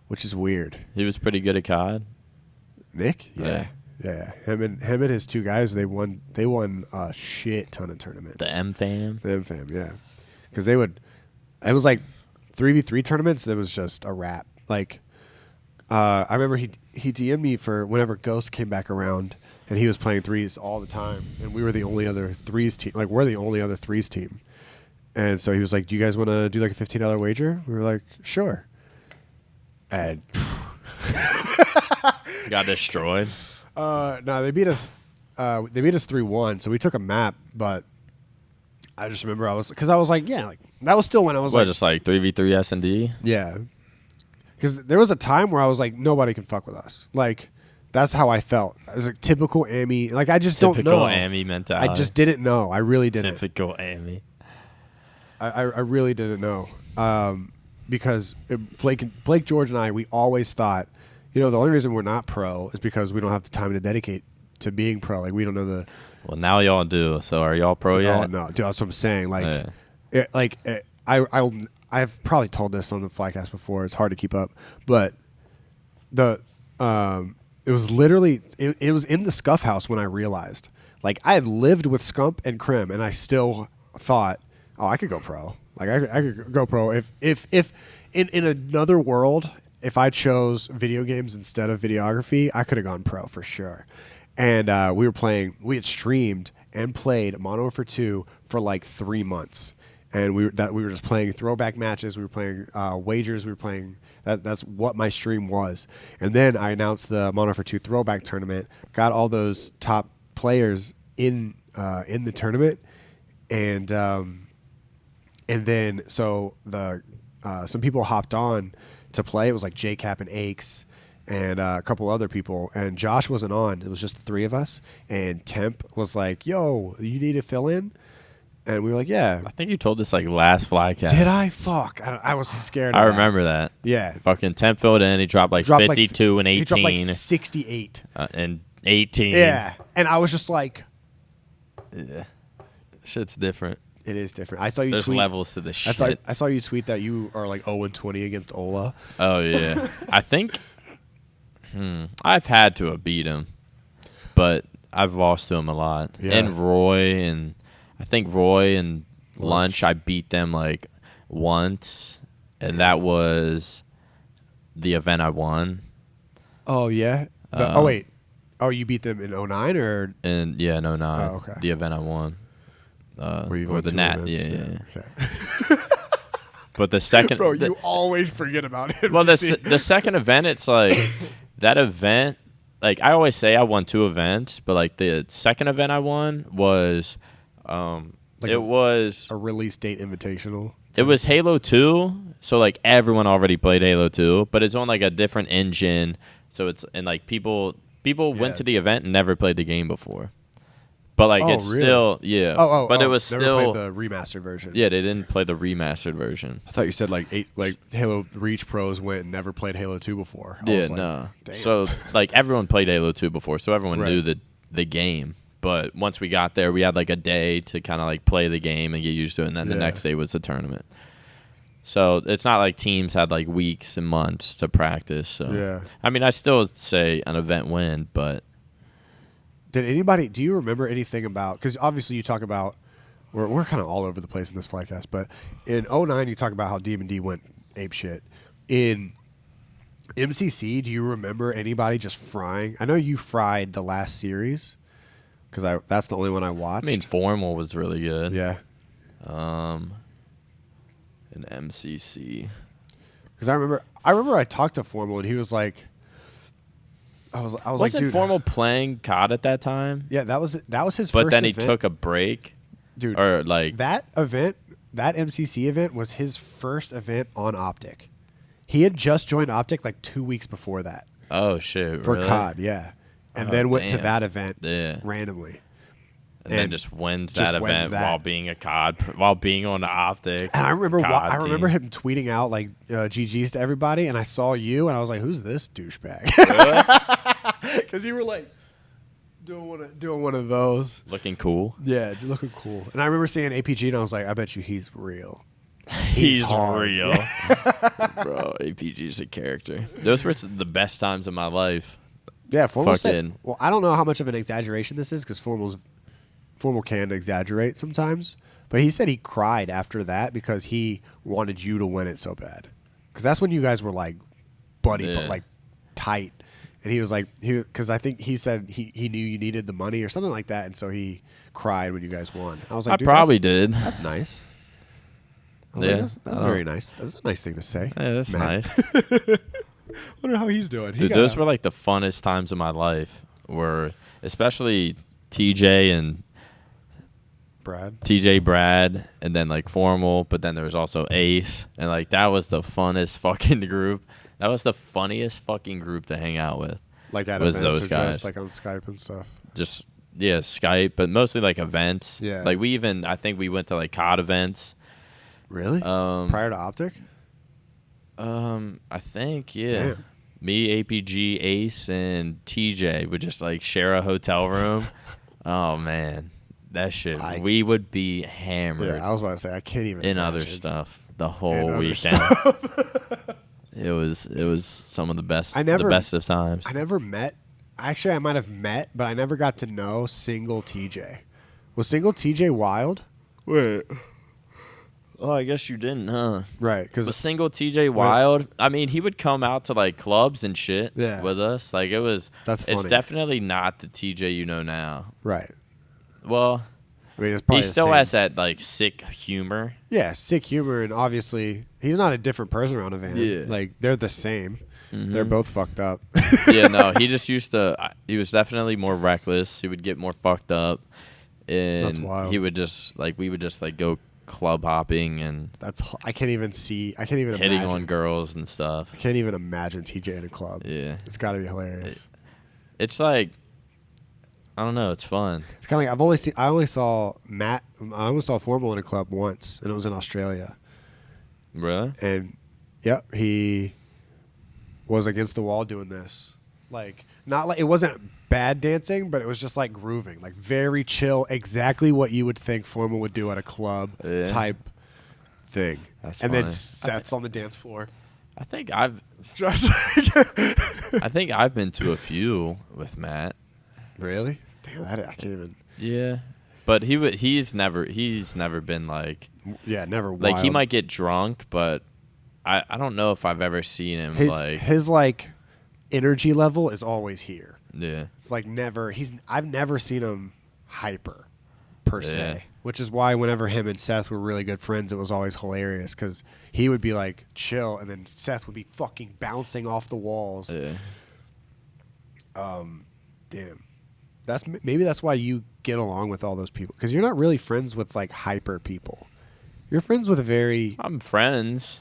Which is weird. He was pretty good at COD. Nick? Yeah. Yeah, him and his two guys, they won a shit ton of tournaments. The M fam. The M fam, yeah. Because it was like 3v3 tournaments. It was just a wrap. Like, I remember he DM'd me for whenever Ghost came back around, and he was playing threes all the time, and we were the only other threes team. Like, we're the only other threes team. And so he was like, "Do you guys want to do like a $15 wager?" We were like, "Sure." And Got destroyed. no, they beat us. They beat us 3-1. So we took a map, but I just remember I was like, yeah, like that was still when I was like, Just like 3v3 S&D? yeah, because there was a time where I was like, nobody can fuck with us. Like that's how I felt. I was like typical Amy. Like I just don't know. Typical Amy mentality. I just didn't know. I really didn't. Typical Amy. I really didn't know. Because Blake, George, and I, we always thought, the only reason we're not pro is because we don't have the time to dedicate to being pro. Like we don't know the. Well, now y'all do. So are y'all pro yet? Oh no, dude, that's what I'm saying. Like, Yeah. I've probably told this on the Flycast before. It's hard to keep up, but it was literally it was in the Scuff house when I realized, like, I had lived with Scump and Krim, and I still thought, oh, I could go pro. Like I could go pro if in another world, if I chose video games instead of videography, I could have gone pro for sure. And we had streamed and played Modern Warfare 2 for like 3 months. And we were just playing throwback matches. We were playing wagers. We were playing that's what my stream was. And then I announced the Modern Warfare 2 throwback tournament. Got all those top players in the tournament, and then so some people hopped on to play. It was like JCap and Aches and a couple other people. And Josh wasn't on. It was just the three of us. And Temp was like, "Yo, you need to fill in?" And we were like, "Yeah." I think you told this like last Flycast. Did I? Fuck. I was scared. I remember that. Yeah. Fucking Temp filled in. He dropped like 52 and 18. He dropped like 68. And 18. Yeah. And I was just like, Yeah. Shit's different. it is different. I saw you There's tweet. levels to this shit. I saw you tweet that you are like 0-20 against Ola. Oh, yeah. I think I've had to have beat him, but I've lost to him a lot. Yeah. And Roy, and I think Roy and Lunch, I beat them like once, and that was the event I won. Oh, yeah? Wait. Oh, you beat them in 09 or? And yeah, no, Oh, okay. the event I won. Where you or won the two Nat, events? yeah. Okay. But the second, Bro, you always forget about it. well, the second event, it's like that event. Like I always say, I won 2 events, but like the second event I won was, was a release date invitational. It was Halo 2, so like everyone already played Halo 2, but it's on like a different engine. So it's and like people went to the event and never played the game before. But like it's really? still but it was never still played the remastered version. Yeah, they didn't play the remastered version. I thought you said like Halo Reach pros went and never played Halo 2 before. I Yeah, was like, no. damn. So like everyone played Halo 2 before, so everyone Right. knew the game. But once we got there, we had like a day to kind of like play the game and get used to it, and then the Yeah. next day was the tournament. So it's not like teams had like weeks and months to practice. So Yeah. I mean, I still say an event win, but do you remember anything about, because obviously you talk about, we're kind of all over the place in this Flycast, but in 09 you talk about how D&D went apeshit. In MCC, do you remember anybody just frying? I know you fried the last series, because that's the only one I watched. I mean, Formal was really good. yeah. In MCC. Because I remember I talked to Formal and he was like, I was like, Wasn't dude, Formal playing COD at that time? yeah, that was his But first then he event. took a break. Dude, Or like that event, that MCC event was his first event on OpTic. He had just joined OpTic like 2 weeks before that oh shit for really? COD, yeah, and Oh, then went to damn. that event Yeah. randomly. And then And just wins just that wins event that. while being a COD, while being on the OpTic. And I remember, COD team. him tweeting out like GGs to everybody, and I saw you, and I was like, "Who's this douchebag?" Because you were like doing one of those. Looking cool. Yeah, looking cool. And I remember seeing APG, and I was like, "I bet you he's real." He's hard. real. Bro, APG's a character. Those were the best times of my life. Yeah, Formal said. fucking. Well, I don't know how much of an exaggeration this is because Formal can exaggerate sometimes. But he said he cried after that because he wanted you to win it so bad. Because that's when you guys were like buddy, but like tight. And he was like, because I think he said he knew you needed the money or something like that, and so he cried when you guys won. I was like, I dude, probably did. That's nice. I was Yeah, like, that's very nice. That's a nice thing to say. Yeah, that's Matt. nice. Wonder how he's doing. Dude, those were like the funnest times of my life. Were especially TJ and Brad, and then like Formal, but then there was also Ace, and like that was the funnest fucking group. That was the funniest fucking group to hang out with. Like at was events those or guys. just like on Skype and stuff. Just Skype, but mostly like events. Yeah. Like I think we went to like COD events. Really? Prior to OpTic? I think yeah. Damn. Me, APG, Ace, and TJ would just like share a hotel room. Oh man, that shit. We would be hammered. Yeah, I was about to say I can't even. In imagine. other stuff the whole weekend. It was some of the best. The best of times. I never met. Actually, I might have met, but I never got to know single TJ. Was single TJ wild? Wait. Oh, I guess you didn't, huh? Right, because was single TJ wild? I mean, he would come out to like clubs and shit with us. Like it was. That's funny. It's definitely not the TJ you know now. Right. Well, I mean, it's probably he still has that like sick humor. Yeah, sick humor, and obviously he's not a different person around a van. Yeah. Like they're the same. Mm-hmm. They're both fucked up. Yeah, no, he just used to. He was definitely more reckless. He would get more fucked up, and That's wild. he would just like we would just like go club hopping and I can't even hitting imagine. on girls and stuff. I can't even imagine TJ in a club. Yeah, it's got to be hilarious. It's like I don't know. It's fun. It's kind of like I only saw Formal in a club once, and it was in Australia. Really? And yep, he was against the wall doing this. Like not like it wasn't bad dancing, but it was just like grooving, like very chill, exactly what you would think Formal would do at a club type thing. That's and funny. then sets on the dance floor. I think I've been to a few with Matt. Really? Damn, I can't even. Yeah, but he's never been like. Yeah, never. Like wild. he might get drunk, but I don't know if I've ever seen him his like energy level is always here. Yeah, it's like I've never seen him hyper per se, which is why whenever him and Seth were really good friends, it was always hilarious because he would be like chill, and then Seth would be fucking bouncing off the walls. Yeah. Damn. Maybe that's why you get along with all those people, because you're not really friends with like hyper people. You're friends with I'm friends.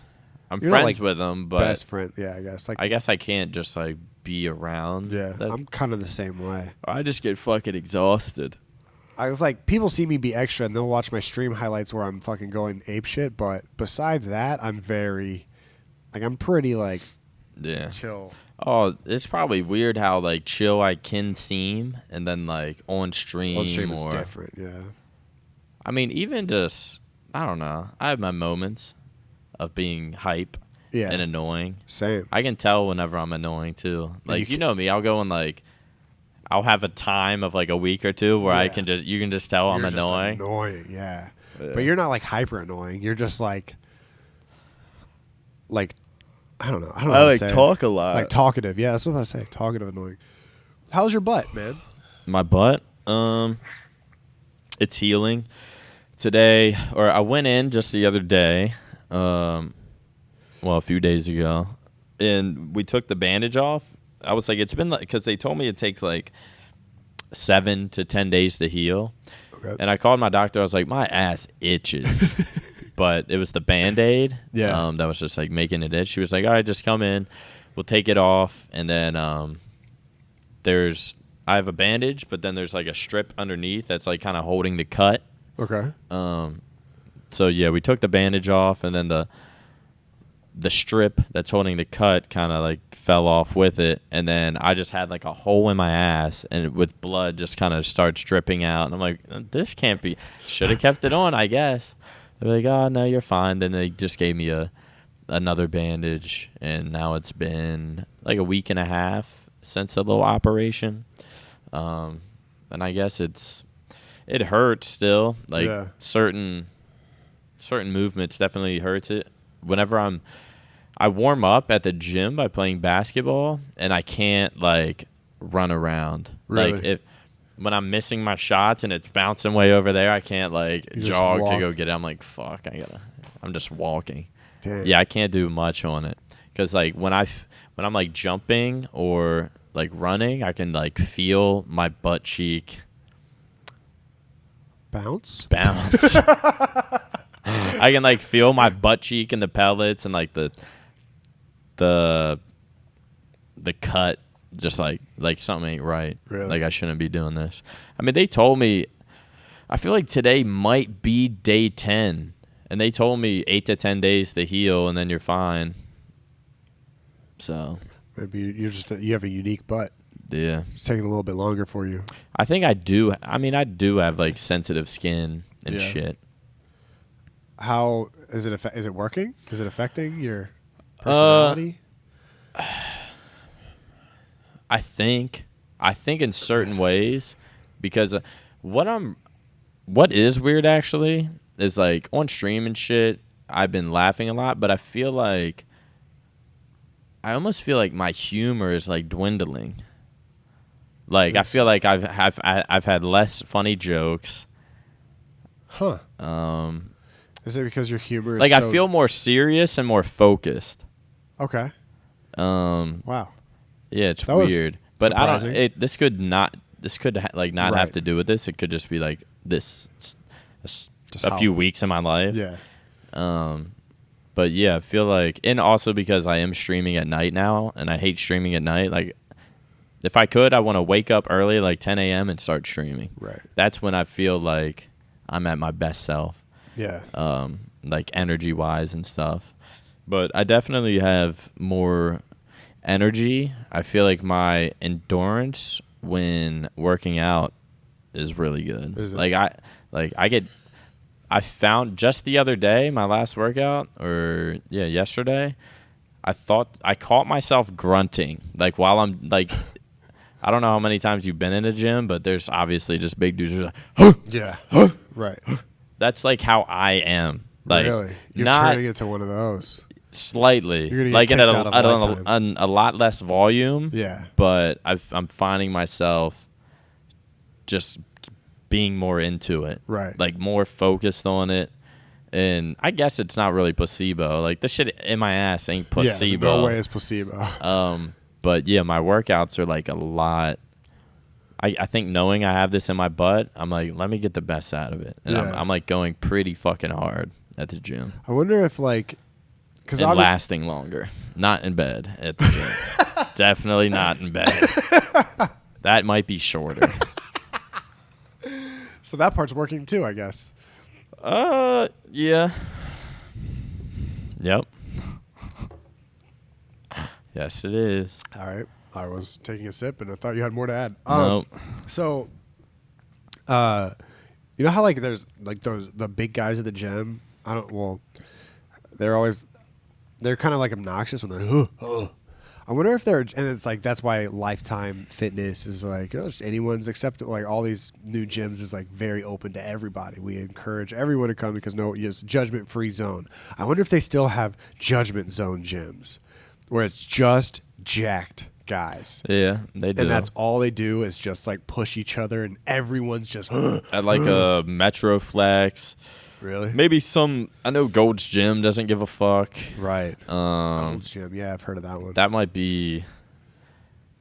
I'm You're friends not, like, with them, but best friend. Yeah, I guess. Like I guess I can't just like be around. Yeah, I'm kind of the same way. I just get fucking exhausted. I was like, people see me be extra, and they'll watch my stream highlights where I'm fucking going apeshit. But besides that, I'm pretty like chill. Oh, it's probably weird how like chill I can seem, and then like on stream is different. Yeah. I mean, even just I don't know. I have my moments of being hype and annoying. Same. I can tell whenever I'm annoying too. Like you know me, I'll go in like I'll have a time of like a week or two where you can just tell I'm annoying. Annoying, yeah. But you're not like hyper annoying. You're just like I don't know. I like talk a lot. Like talkative. Yeah, that's what I say. Talkative, annoying. How's your butt, man? My butt? It's healing. Today, or I went in just the other day, a few days ago, and we took the bandage off. I was like, it's been like, because they told me it takes like 7 to 10 days to heal. Okay. And I called my doctor. I was like, my ass itches. But it was the Band-Aid that was just like making it itch. She was like, all right, just come in. We'll take it off. And then I have a bandage, but then there's like a strip underneath that's like kind of holding the cut. Okay. So yeah, we took the bandage off, and then the strip that's holding the cut kind of like fell off with it, and then I just had like a hole in my ass, and with blood just kind of starts dripping out, and I'm like, this can't be. Should have kept it on, I guess. They're like, oh no, you're fine. Then they just gave me another bandage, and now it's been like a week and a half, since the little operation. And I guess it hurts still. Like Yeah. certain movements definitely hurts it. Whenever I warm up at the gym by playing basketball, and I can't like run around. Really? Like when I'm missing my shots and it's bouncing way over there, I can't like You just jog to walk. go get it. I'm like, fuck, I'm just walking. Damn. Yeah, I can't do much on it because like when I'm like jumping or like running, I can like feel my butt cheek Bounce? I can like feel my butt cheek and the pellets and like the cut, just like something ain't right. Really? Like I shouldn't be doing this. I mean, they told me, I feel like today might be day 10, and they told me 8 to 10 days to heal, and then you're fine. So Maybe you have a unique butt. yeah, It's taking a little bit longer for you. I think I do. I mean, I do have like sensitive skin and Yeah. shit. How is it? Is it working? Is it affecting your personality? I think in certain ways, because what is weird actually is like on stream and shit, I've been laughing a lot, but I almost feel like my humor is like dwindling. Like I feel like I've had less funny jokes. Huh? Is it because your humor is Like so... I feel more serious and more focused. Okay. Um, Wow. yeah, it's That was weird, but I don't. surprising. This could not like not have Right. to do with this. It could just be like this. Just A how- few weeks in my life. Yeah. But yeah, I feel like, and also because I am streaming at night now, and I hate streaming at night. Like, if I could, I want to wake up early, like 10 a.m. and start streaming. Right. That's when I feel like I'm at my best self, Yeah. like energy wise and stuff. But I definitely have more energy. I feel like my endurance when working out is really good. Is it? I found just the other day, my last workout, or yeah, yesterday, I caught myself grunting. Like while I'm like, I don't know how many times you've been in a gym, but there's obviously just big dudes who are like, Yeah. Right. that's like how I am. Like, really? You're not turning into one of those. slightly, You're gonna get like kicked out of Lifetime. a lot less volume. Yeah. But I'm finding myself just being more into it. Right. Like more focused on it. And I guess it's not really placebo. Like this shit in my ass ain't placebo. Yeah, no way it's placebo. But yeah, my workouts are like a lot. I think knowing I have this in my butt, I'm like, let me get the best out of it. And Yeah. I'm like going pretty fucking hard at the gym. I wonder if like, because And lasting longer. Not in bed at the gym. Definitely not in bed. That might be shorter. so that part's working too, I guess. Yeah. Yep. Yes, it is. All right. I was taking a sip and I thought you had more to add. Nope. So, you know how like there's like the big guys at the gym. They're kind of like obnoxious when they're. I wonder if they're, and it's like that's why Lifetime Fitness is like anyone's acceptable. Like all these new gyms is like very open to everybody. We encourage everyone to come because it's judgment free zone. I wonder if they still have judgment zone gyms where it's just jacked guys. Yeah, they do. And that's all they do is just like push each other, and everyone's just at like a Metroflex. really Maybe I know Gold's Gym doesn't give a fuck. right. Gold's Gym, yeah, I've heard of that one. That might be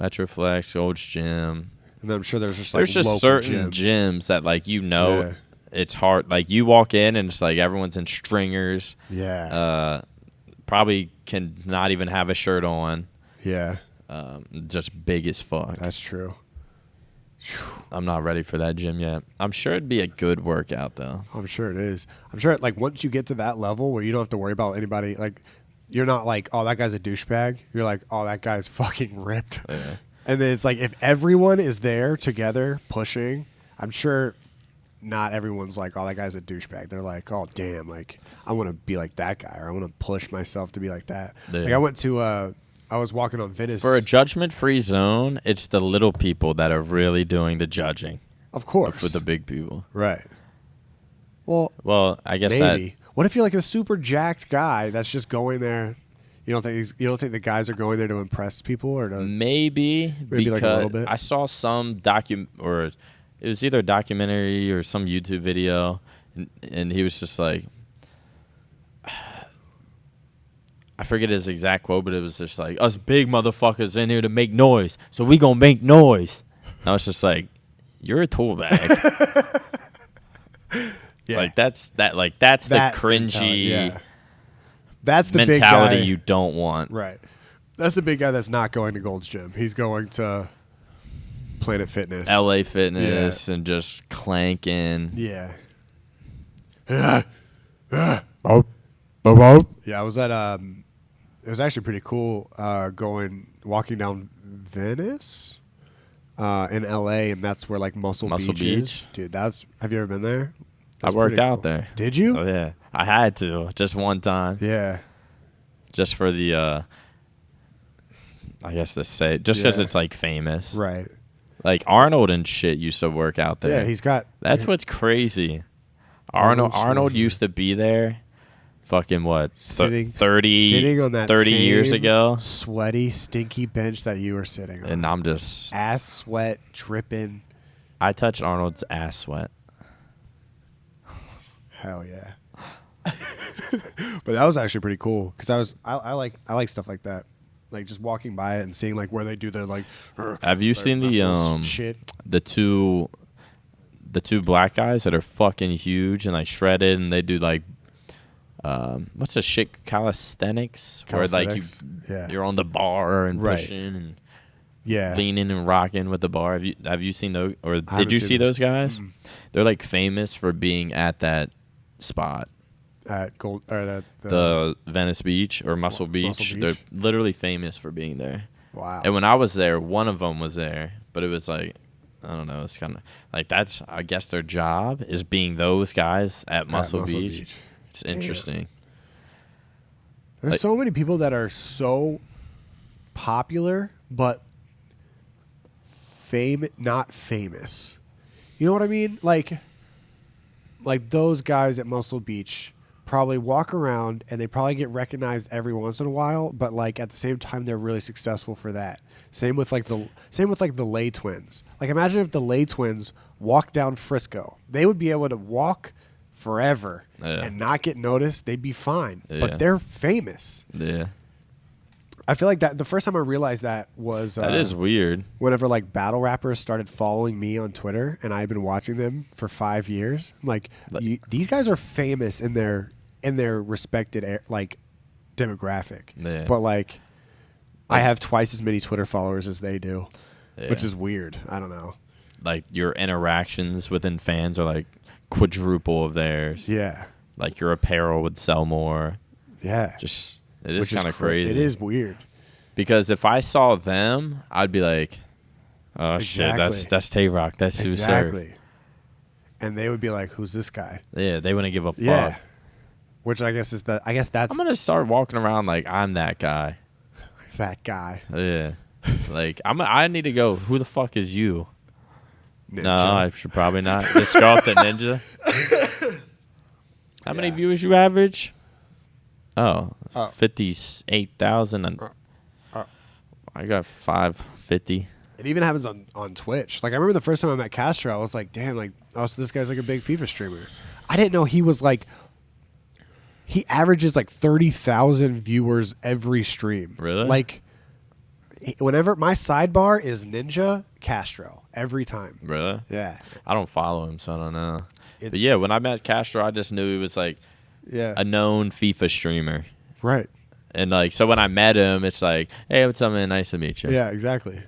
Metroflex, Gold's Gym. And then I'm sure there's just There's like just local certain gyms. gyms that like Yeah. it's hard. Like you walk in and it's like everyone's in stringers. Yeah, Probably can not even have a shirt on. yeah, Just big as fuck. that's true. I'm not ready for that gym yet. I'm sure it'd be a good workout though. I'm sure it is. I'm sure like once you get to that level where you don't have to worry about anybody, like you're not like, oh, that guy's a douchebag. You're like, oh, that guy's fucking ripped. Yeah. And then it's like if everyone is there together pushing, I'm sure not everyone's like, oh, that guy's a douchebag. They're like, oh, damn, like I want to be like that guy, or I want to push myself to be like that. Yeah. Like I went to a I was walking on Venice. For a judgment-free zone, it's the little people that are really doing the judging. Of course. For the big people. Right. Well, I guess maybe. What if you're like a super jacked guy that's just going there? You don't think the guys are going there to impress people or to maybe because like a little bit? I saw some or it was either a documentary or some YouTube video, and he was just like, I forget his exact quote, but it was just like, us big motherfuckers in here to make noise, so we gonna make noise. And I was just like, you're a tool bag. Yeah. Like that's the cringy. Yeah. That's the mentality big guy. You don't want. Right. That's the big guy that's not going to Gold's Gym. He's going to Planet Fitness. LA Fitness and just clanking. Yeah. Yeah, I was at it was actually pretty cool walking down Venice in LA, and that's where like Muscle Beach is. Dude, have you ever been there? That's I worked pretty out cool. there. Did you? Oh yeah. I had to just one time. Yeah. Just for the I guess to say just because it's like famous. Right. Like Arnold and shit used to work out there. Yeah, he's got That's what's crazy. Arnold used to be there. Fucking what? sitting on that 30 years same ago. sweaty, stinky bench that you were sitting on. And I'm just ass sweat dripping. I touched Arnold's ass sweat. Hell yeah. But that was actually pretty cool because I like stuff like that, like just walking by it and seeing like where they do their like. Have you seen the shit? The two black guys that are fucking huge and like shredded, and they do like what's the shit calisthenics where like you're on the bar and pushing and leaning and rocking with the bar. Have you seen those, or did you see those guys? Mm-hmm. They're like famous for being at that spot. At Gold or the Venice Beach or Muscle Beach. They're literally famous for being there. Wow. And when I was there, one of them was there, but it was like, I don't know, it's kind of like that's, I guess, their job is being those guys at Muscle Beach. It's interesting. There's so many people that are so popular but not famous. You know what I mean? Like those guys at Muscle Beach probably walk around and they probably get recognized every once in a while, but like at the same time they're really successful for that. Same with the Lay Twins. Like imagine if the Lay Twins walked down Frisco. They would be able to walk forever and not get noticed. They'd be fine. Yeah. But they're famous. Yeah. I feel like that the first time I realized that was that is weird. Whenever like battle rappers started following me on Twitter and I had been watching them for 5 years. I'm like these guys are famous in their respected like demographic. Yeah. But like I have twice as many Twitter followers as they do, which is weird. I don't know. Like your interactions within fans are like quadruple of theirs. Yeah. Like your apparel would sell more. Yeah. Just it is kind of crazy. It is weird. Because if I saw them, I'd be like, oh shit, that's Tay-Rock, that's Sue Surf. Exactly. And they would be like, who's this guy? Yeah, they wouldn't give a fuck. Yeah. Which I guess that's I'm gonna start walking around like I'm that guy. That guy. Yeah. Like I need to go, who the fuck is you? Ninja. No, I should probably not. Let's go up to Ninja. How many viewers you average? 58,000. I got 550. It even happens on Twitch. Like I remember the first time I met Castro, I was like, damn, like so this guy's like a big FIFA streamer. I didn't know he was like he averages like 30,000 viewers every stream. Really? Like whenever my sidebar is Ninja Castro every time. Really? Yeah. I don't follow him, so I don't know. But yeah, when I met Castro, I just knew he was like a known FIFA streamer. Right. And like, so when I met him, it's like, hey, what's up, man? Nice to meet you. Yeah, exactly.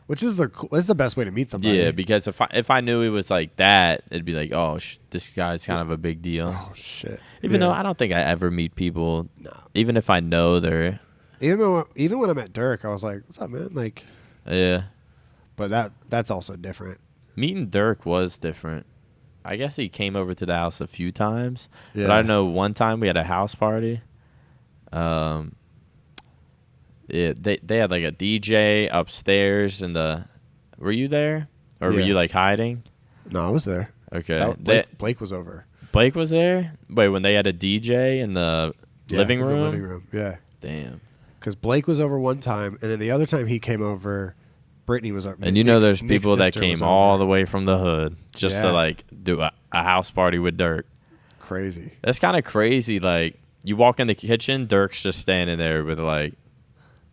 Which is the best way to meet somebody. Yeah, because if I knew he was like that, it'd be like, oh, this guy's kind of a big deal. Oh shit. Even though I don't think I ever meet people, even if I know they're. Even when I met Dirk, I was like, what's up, man? Like. Yeah. But that's also different. Meeting Dirk was different. I guess he came over to the house a few times. Yeah. But I know one time we had a house party. they had like a DJ upstairs in the. Were you there, or were Yeah. you like hiding? No, I was there. Okay, Blake was over. Blake was there. Wait, when they had a DJ in the living in room. the living room. Yeah. Damn. Because Blake was over one time, and then the other time he came over, Brittany was over. And you know, there's Nick's people that sister was came all over. the way from the hood just to Yeah. like do a house party with Dirk. Crazy. That's kind of crazy. Like you walk in the kitchen, Dirk's just standing there with like.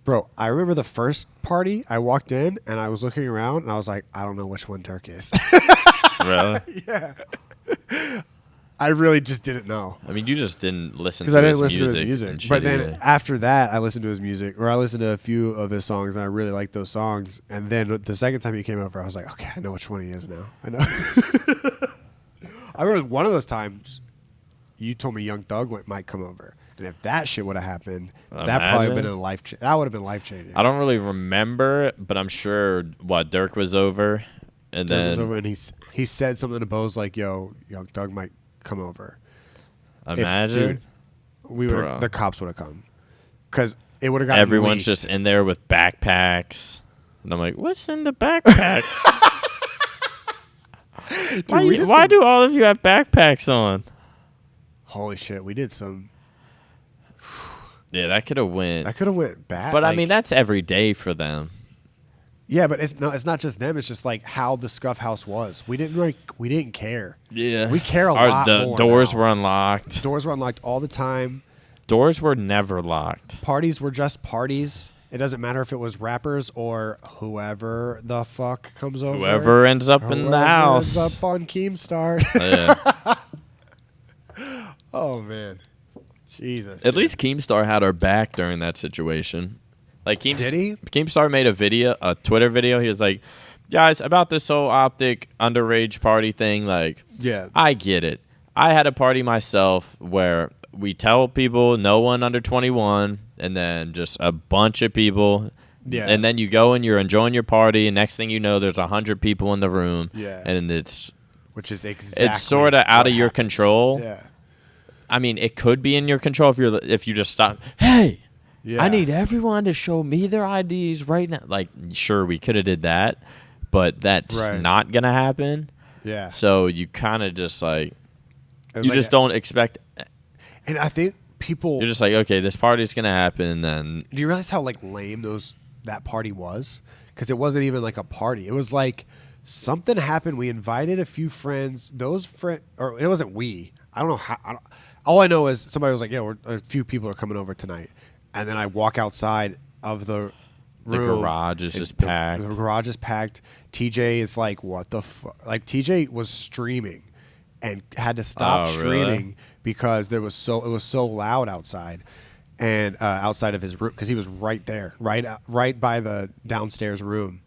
Bro, I remember the first party. I walked in and I was looking around and I was like, I don't know which one Dirk is. Really? Yeah. I really just didn't know. I mean, you just didn't listen Because to I didn't his listen to his and music. shit But then either. after that, I listened to his music, or I listened to a few of his songs, and I really liked those songs. And then the second time he came over, I was like, okay, I know which one he is now. I know. I remember one of those times you told me Young Thug might come over. And if that shit would have happened, that probably would have been that would have been life changing. I don't really remember, but I'm sure Dirk was over, and Dirk then was over and he said something to Bose like, "Yo, Young Thug might come over." imagine We would Bro. the cops would have come because it would have got everyone's just in there with backpacks, and I'm like, "What's in the backpack? Why do all of you have backpacks on?" Holy shit, we did some. Yeah, that could have went. That could have went bad. But I like- mean, that's every day for them. yeah, but it's not just them. It's just like how the Scuff House was. We didn't care. Yeah, We care a lot The more doors now. were unlocked. Doors were unlocked all the time. Doors were never locked. Parties were just parties. It doesn't matter if it was rappers or whoever the fuck comes over. Whoever ends up in the Whoever house. ends up on Keemstar. Yeah. Oh man, Jesus. At least Keemstar had our back during that situation. Like Did he? Keemstar made a Twitter video. He was like, "Guys, about this whole OpTic underage party thing. Like, Yeah. I get it. I had a party myself where we tell people no one under 21, and then just a bunch of people." Yeah. And then you go and you're enjoying your party, and next thing you know, there's 100 people in the room. Yeah. And it's Which is exactly. sort of out what of your happened. control. Yeah. I mean, it could be in your control if you just stop. Hey, Yeah. I need everyone to show me their IDs right now. Like, sure, we could have did that, but that's Right. not gonna happen. Yeah. So you kind of just like It was you like just don't expect. And I think people. You're just like, okay, this party's gonna happen, and then Do you realize how like lame that party was? Because it wasn't even like a party. It was like something happened. We invited a few friends. Those or it wasn't we. I don't know how. All I know is somebody was like, "Yeah, a few people are coming over tonight," and then I walk outside of the the room, garage is and just packed. The garage is packed. TJ is like, "What the fuck?" Like TJ was streaming and had to stop Oh, really? streaming because it was so loud outside. And outside of his room, because he was right there, right by the downstairs room,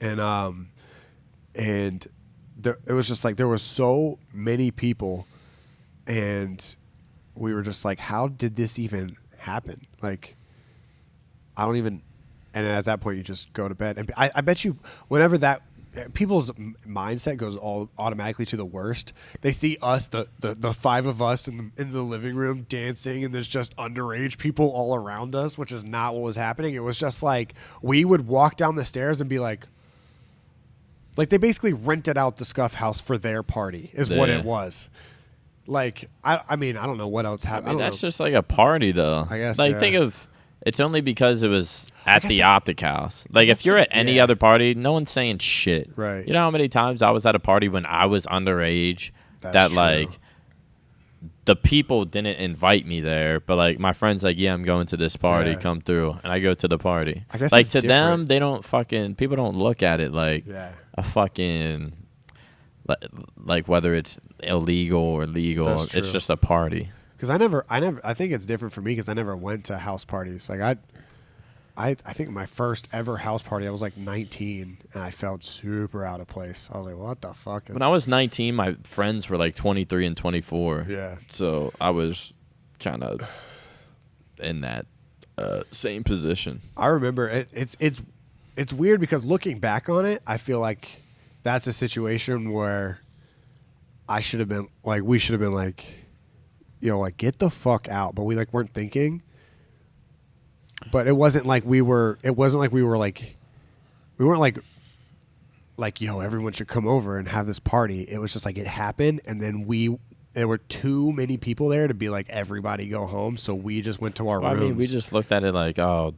and it was just like there were so many people, and we were just like, how did this even happen? Like, I don't even. And at that point, you just go to bed, and I bet you whenever that. People's mindset goes all automatically to the worst. They see us, the five of us in the living room dancing, and there's just underage people all around us, which is not what was happening. It was just like we would walk down the stairs and be like they basically rented out the Scuff House for their party, is what Yeah. it was. Like I mean, I don't know what else happened. I mean, that's just like a party, though. I guess, Like, yeah. think of it's only because it was at guess the I- OpTic house. Like, if you're at any yeah. other party, no one's saying shit. Right. You know how many times I was at a party when I was underage That's that, true. like, the people didn't invite me there, but, like, my friend's like, yeah, I'm going to this party. Yeah. Come through. And I go to the party. I guess like, it's to them, different. they don't fucking, people don't look at it like Yeah. a fucking, like, whether it's illegal or legal. That's It's true. just a party. Because I think it's different for me because I never went to house parties. Like I think my first ever house party, I was like 19, and I felt super out of place. I was like, what the fuck? When I was 19, my friends were like 23 and 24. Yeah. So I was kind of in that same position. I remember it's weird because looking back on it, I feel like that's a situation where we should have been like, like get the fuck out, but we like weren't thinking. But it wasn't like we were. It wasn't like we were like. We weren't like yo, everyone should come over and have this party. It was just like it happened, and then there were too many people there to be like everybody go home. So we just went to our Well, rooms. I mean, we just looked at it like, oh,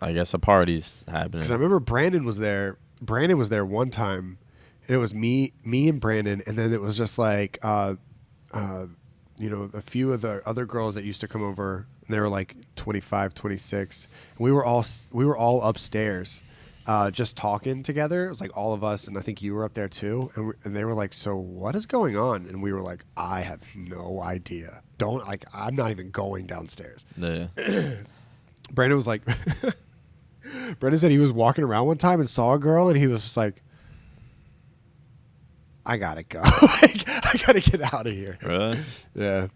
I guess a party's happening. Because I remember Brandon was there. Brandon was there one time, and it was me and Brandon, and then it was just like, a few of the other girls that used to come over. And they were like 25, 26. And we were all upstairs, just talking together. It was like all of us, and I think you were up there too. And they were like, "So what is going on?" And we were like, "I have no idea. I'm not even going downstairs." Yeah. Brandon was like. Brendan said he was walking around one time and saw a girl, and he was just like, I gotta go. I gotta get out of here. Really? Yeah.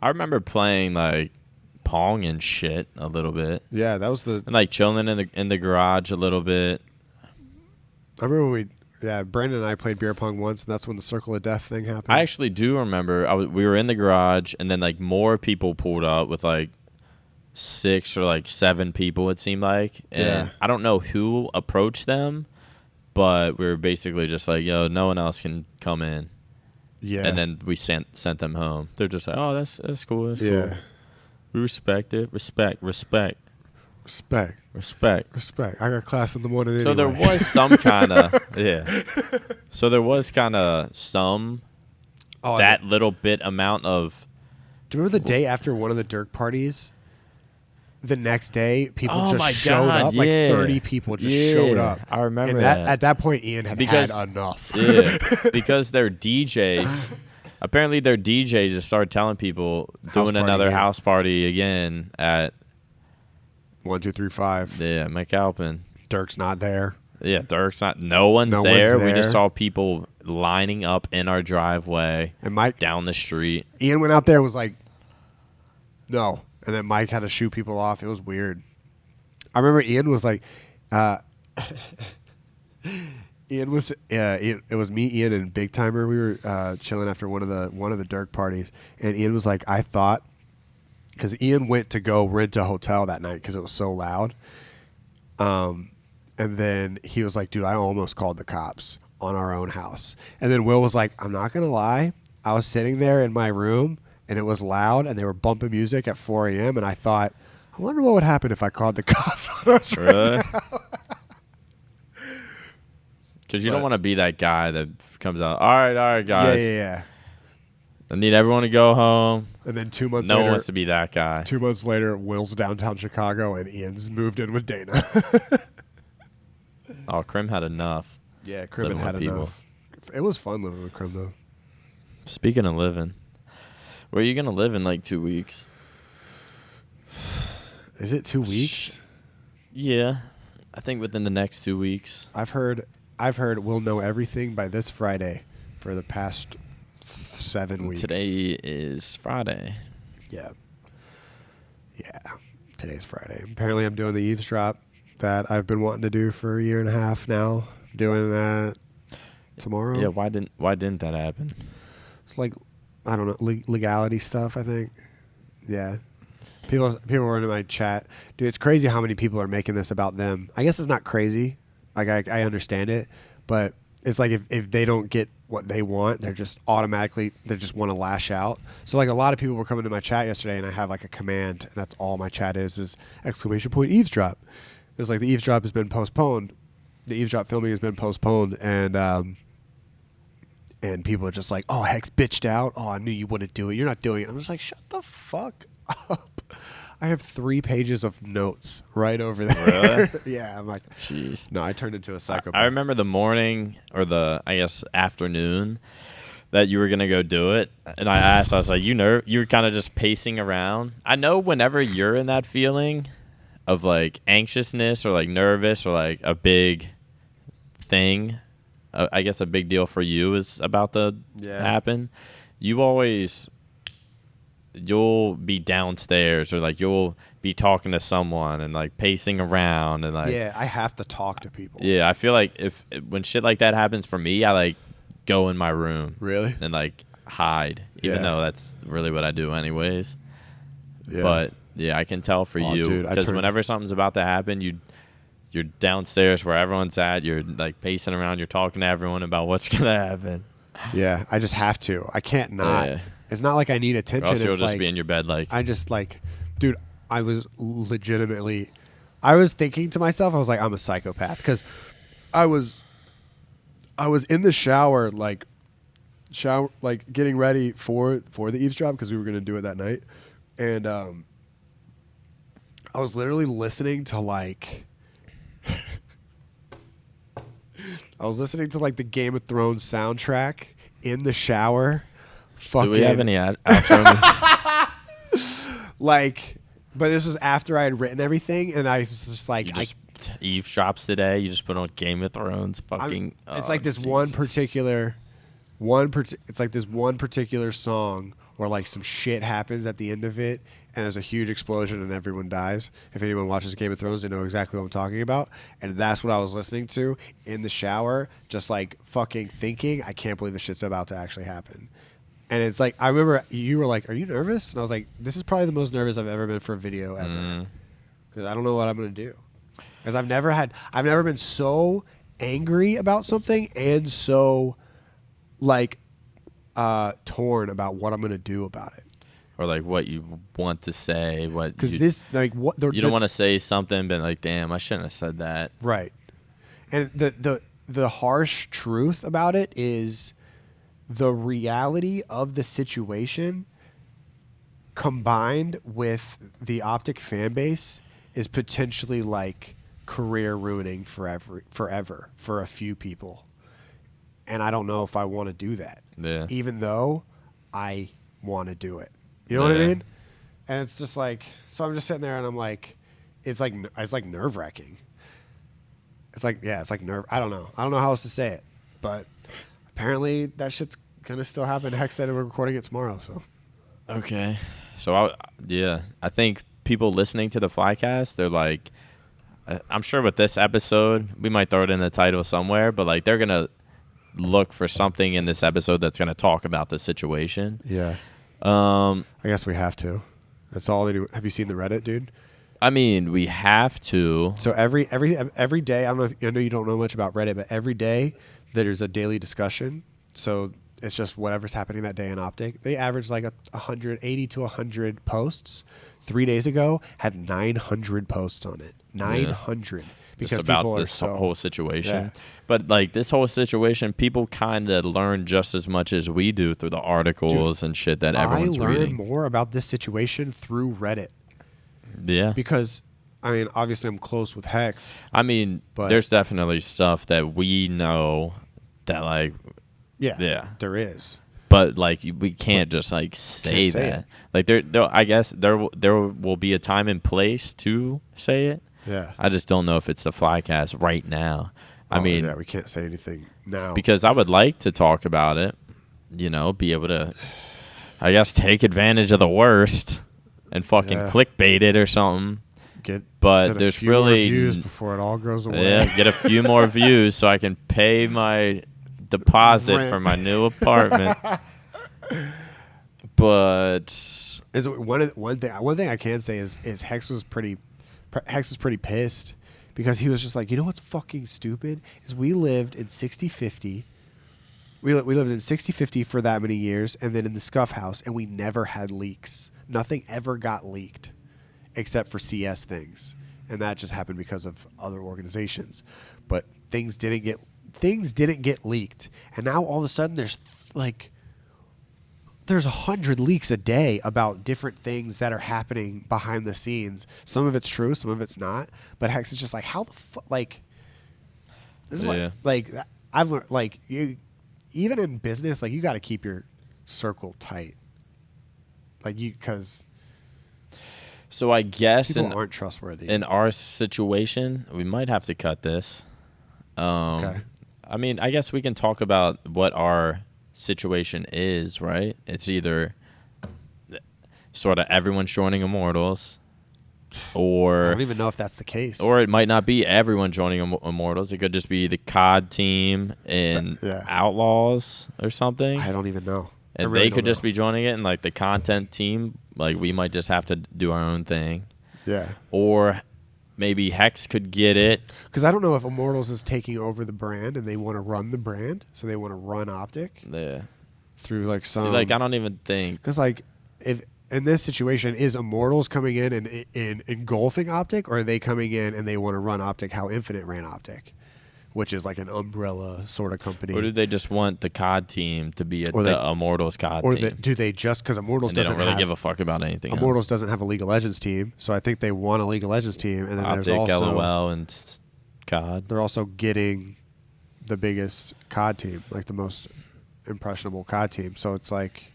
I remember playing like Pong and shit a little bit. Yeah, that was the. And like chilling in the garage a little bit. I remember when Brandon and I played beer pong once, and that's when the Circle of Death thing happened. I actually do remember we were in the garage, and then like more people pulled up with like 6 or like 7 people, it seemed like. And Yeah. I don't know who approached them, but we were basically just like, yo, no one else can come in. Yeah. And then we sent them home. They're just like, oh, that's cool. That's Yeah. cool. We respect it. Respect. Respect. I got class in the morning anyway. So there was some kind of, yeah. So there was kind of some, that little bit amount of. Do you remember the day after one of the Dirk parties? The next day, people Oh my just showed God, up. Like yeah. 30 people just showed up. I remember and that. At that point, Ian had enough. Yeah, because their DJs, apparently their DJs just started telling people doing another house party again at 1, 2, 3, 5. Yeah, McAlpin. Dirk's not there. Yeah, Dirk's not. No one's there. We just saw people lining up in our driveway and Mike down the street. Ian went out there and was like, no. And then Mike had to shoot people off. It was weird. I remember Ian was like, it was me, Ian, and Big Timer. We were chilling after one of the Dirk parties, and Ian was like, I thought, because Ian went to go rent a hotel that night because it was so loud. And then he was like, dude, I almost called the cops on our own house. And then Will was like, I'm not gonna lie, I was sitting there in my room. And it was loud, and they were bumping music at 4 a.m., and I thought, I wonder what would happen if I called the cops on us right now. Because you don't want to be that guy that comes out, all right, guys. Yeah. I need everyone to go home. And then 2 months no later. one wants to be that guy. 2 months later, Will's downtown Chicago, and Ian's moved in with Dana. Oh, Krim had enough. Yeah, Krim had enough. It was fun living with Krim, though. Speaking of living, where are you going to live in like 2 weeks? Is it 2 weeks? Yeah. I think within the next 2 weeks. I've heard we'll know everything by this Friday for the past 7 weeks. Today is Friday. Yeah. Today's Friday. Apparently I'm doing the eavesdrop that I've been wanting to do for a year and a half now. Doing that tomorrow. Yeah, why didn't that happen? It's like, I don't know, legality stuff, I think. Yeah. People were in my chat. Dude, it's crazy how many people are making this about them. I guess it's not crazy. Like, I understand it. But it's like if they don't get what they want, they're just automatically, they just want to lash out. So, like, a lot of people were coming to my chat yesterday, and I have, like, a command, and that's all my chat is !eavesdrop. It's like the eavesdrop has been postponed. The eavesdrop filming has been postponed, and people are just like, oh, Hex bitched out. Oh, I knew you wouldn't do it. You're not doing it. I'm just like, shut the fuck up. I have 3 pages of notes right over there. Really? Yeah, I'm like, jeez. No, I turned into a psychopath. I remember the morning or the, I guess, afternoon that you were going to go do it. And I was like, you were kind of just pacing around. I know whenever you're in that feeling of like anxiousness or like nervous or like a big thing, I guess a big deal for you is about to happen. You'll be downstairs or like you'll be talking to someone and like pacing around and like I have to talk to people. Yeah, I feel like when shit like that happens for me, I like go in my room. Really? And like hide, even though that's really what I do anyways. Yeah. But Yeah, I can tell for Oh, you dude, I because turned- whenever something's about to happen, you're downstairs where everyone's at. You're like pacing around. You're talking to everyone about what's gonna happen. Yeah, I just have to. I can't not. Yeah. It's not like I need Or attention. else you'll It's just like be in your bed like, I just like, dude. I was legitimately. I was thinking to myself, I was like, I'm a psychopath because I was in the shower, like getting ready for the eavesdrop because we were gonna do it that night, and I was literally listening to like. I was listening to like the Game of Thrones soundtrack in the shower. Fucking, do we have any outro? like, but this was after I had written everything, and I was just like, You just eavesdrops today. You just put on Game of Thrones. it's Oh, like this Jesus. it's like this one particular song where like some shit happens at the end of it, and there's a huge explosion and everyone dies. If anyone watches Game of Thrones, they know exactly what I'm talking about. And that's what I was listening to in the shower, just like fucking thinking, I can't believe this shit's about to actually happen. And it's like, I remember you were like, are you nervous? And I was like, this is probably the most nervous I've ever been for a video ever. Because I don't know what I'm going to do. Because I've never been so angry about something and so like torn about what I'm going to do about it. Or like what you want to say. What Because you, this, like, what you don't want to say something, but like, damn, I shouldn't have said that. right. And the harsh truth about it is the reality of the situation combined with the OpTic fan base is potentially like career ruining forever for a few people. And I don't know if I want to do that. Yeah. Even though I want to do it. You know what I Yeah. mean? And it's just like, so I'm just sitting there and I'm like, it's like nerve wracking. It's like, yeah, it's like nerve. I don't know how else to say it, but apparently that shit's gonna still happen. Hex said we're recording it tomorrow, so. Okay. So I think people listening to the Flycast, they're like, I'm sure with this episode, we might throw it in the title somewhere, but like they're gonna look for something in this episode that's gonna talk about the situation. Yeah. I guess we have to. That's all they do. Have you seen the Reddit, dude? I mean, we have to. So every day, I know you don't know much about Reddit, but every day there's a daily discussion. So it's just whatever's happening that day in OpTic. They average like 180 to 100 posts. 3 days ago had 900 posts on it. 900 because Just about people are this so whole situation. Yeah. But like this whole situation, people kind of learn just as much as we do through the articles and shit that everyone's I learned reading. more about this situation through Reddit Yeah. because, I mean, obviously I'm close with Hex. I mean, But- there's definitely stuff that we know that like, Yeah, there is. but like we can't just like say Can't say that. it. Like there, I guess there will be a time and place to say it. Yeah. I just don't know if it's the Flycast right now. I mean, yeah, we can't say anything now. because I would like to talk about it, you know, be able to, I guess, take advantage of the worst and fucking Yeah. clickbait it or something. But get a there's few more really views before it all goes away. Yeah, get a few more views so I can pay my deposit Rent. for my new apartment. But Is one thing I can say is Hex was pretty pissed because he was just like, you know what's fucking stupid is we lived in 60/50. We lived in 60/50 for that many years, and then in the Scuff House, and we never had leaks. Nothing ever got leaked, except for CS things, and that just happened because of other organizations. But things didn't get leaked, and now all of a sudden there's 100 leaks a day about different things that are happening behind the scenes. Some of it's true, some of it's not. But Hex is just like, how the fuck? Like, this is Yeah. what I've learned. Like, you, even in business, like you got to keep your circle tight. Like because so I guess people aren't trustworthy. in our situation, we might have to cut this. Okay. I mean, I guess we can talk about what our situation is, right? It's either sort of everyone's joining Immortals, I or don't even know if that's the case. or it might not be everyone joining Immortals. It could just be the COD team and Yeah. Outlaws or something. I don't even know. And really they don't could just know. be joining it, and like the content team, like we might just have to do our own thing. Yeah. Or maybe Hex could get it. Because I don't know if Immortals is taking over the brand and they want to run the brand, so they want to run OpTic Yeah. through like some. See, like I don't even think. Because like if in this situation is Immortals coming in and engulfing OpTic, or are they coming in and they want to run OpTic how Infinite ran OpTic, which is like an umbrella sort of company. Or do they just want the COD team to be Or the they- Immortals COD Or team? do they just because Immortals And they doesn't don't really have give a fuck about anything Immortals doesn't have a League of Legends team, so I think they want a League of Legends team, and then else. there's OpTic, also LOL, and COD. they're also getting the biggest COD team, like the most impressionable COD team. So it's like,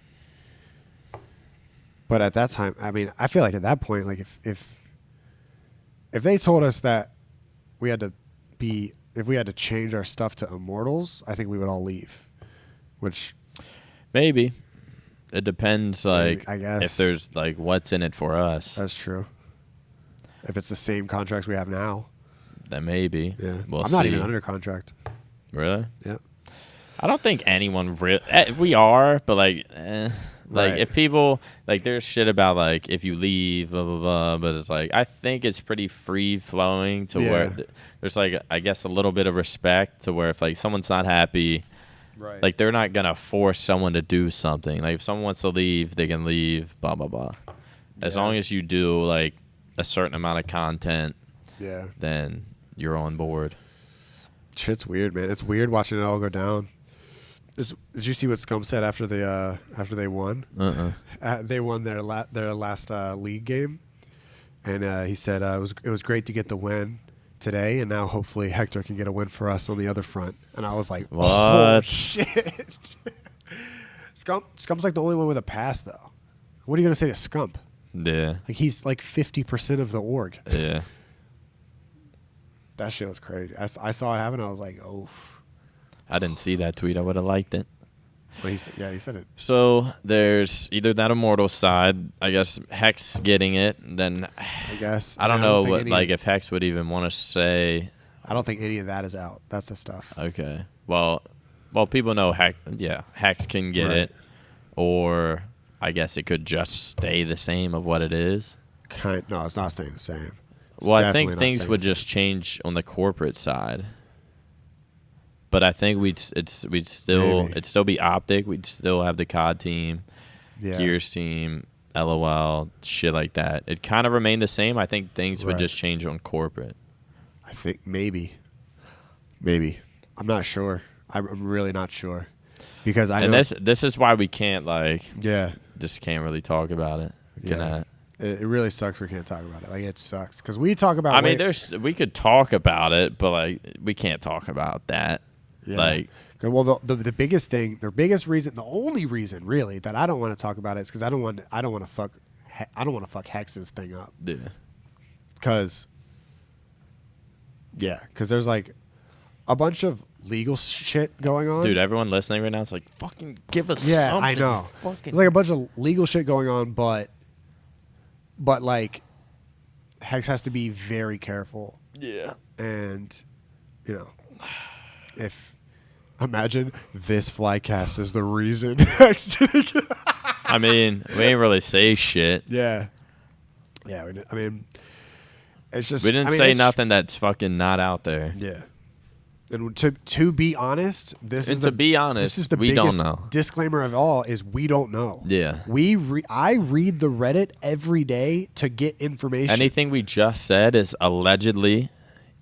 but at that time, I mean, I feel like at that point, like if they told us that we had to be, if we had to change our stuff to Immortals, I think we would all leave. Which Maybe. It depends, Maybe, like, I guess. if there's, like, what's in it for us. that's true. If it's the same contracts we have now, Then maybe. yeah, We'll I'm not see. even under contract. Really? Yeah. I don't think anyone really. We are, but like, like Right. if people like, there's shit about like if you leave, blah blah blah. But it's like I think it's pretty free flowing to Yeah. where there's like I guess a little bit of respect to where if like someone's not happy, Right. like they're not gonna force someone to do something. Like if someone wants to leave, they can leave. Blah blah blah. As Yeah. long as you do like a certain amount of content, Yeah. then you're on board. Shit's weird, man. It's weird watching it all go down. Did you see what Scum said after they won? They won their last league game, and he said it was great to get the win today, and now hopefully Hector can get a win for us on the other front. And I was like, oh What? shit. Scum's like the only one with a pass though. What are you gonna say to Scump? Yeah. Like he's like 50% of the org. Yeah. That shit was crazy. I saw it happen. I was like, oh. I didn't see that tweet. I would have liked it. But he said it. So there's either that Immortal side, I guess Hex getting it, then I guess. I don't know think what any- like if Hex would even want to say. I don't think any of that is out. That's the stuff. Okay, well, people know Hex can get Right. it, or I guess it could just stay the same of what it is. No, it's not staying the same. It's Well, I definitely think not things staying would the same. just change on the corporate side. But I think we'd still Maybe. it'd still be OpTic. We'd still have the COD team, Yeah. Gears team, LOL, shit like that. It kind of remained the same. I think things would Right. just change on corporate. I think maybe. I'm not sure. I'm really not sure because I And know. this is why we can't like Yeah. just can't really talk about it. We Yeah. cannot. It really sucks. We can't talk about it. Like it sucks because we talk about. I mean, we could talk about it, but like we can't talk about that. Yeah. Like, well, the biggest thing, the biggest reason, the only reason really that I don't want to talk about it is because I don't want to fuck Hex's thing up. yeah. Because there's like a bunch of legal shit going on. Dude, everyone listening right now is like, fucking give us yeah, something. I know. Fucking There's like a bunch of legal shit going on, but like Hex has to be very careful. yeah. And if imagine this Flycast is the reason Hex didn't get. I mean, we ain't really say shit. Yeah. I mean, it's just We didn't say nothing that's fucking not out there. Yeah. And to be honest, And to be honest, this is the we don't biggest know. disclaimer of all is we don't know. Yeah. I read the Reddit every day to get information. Anything we just said is allegedly,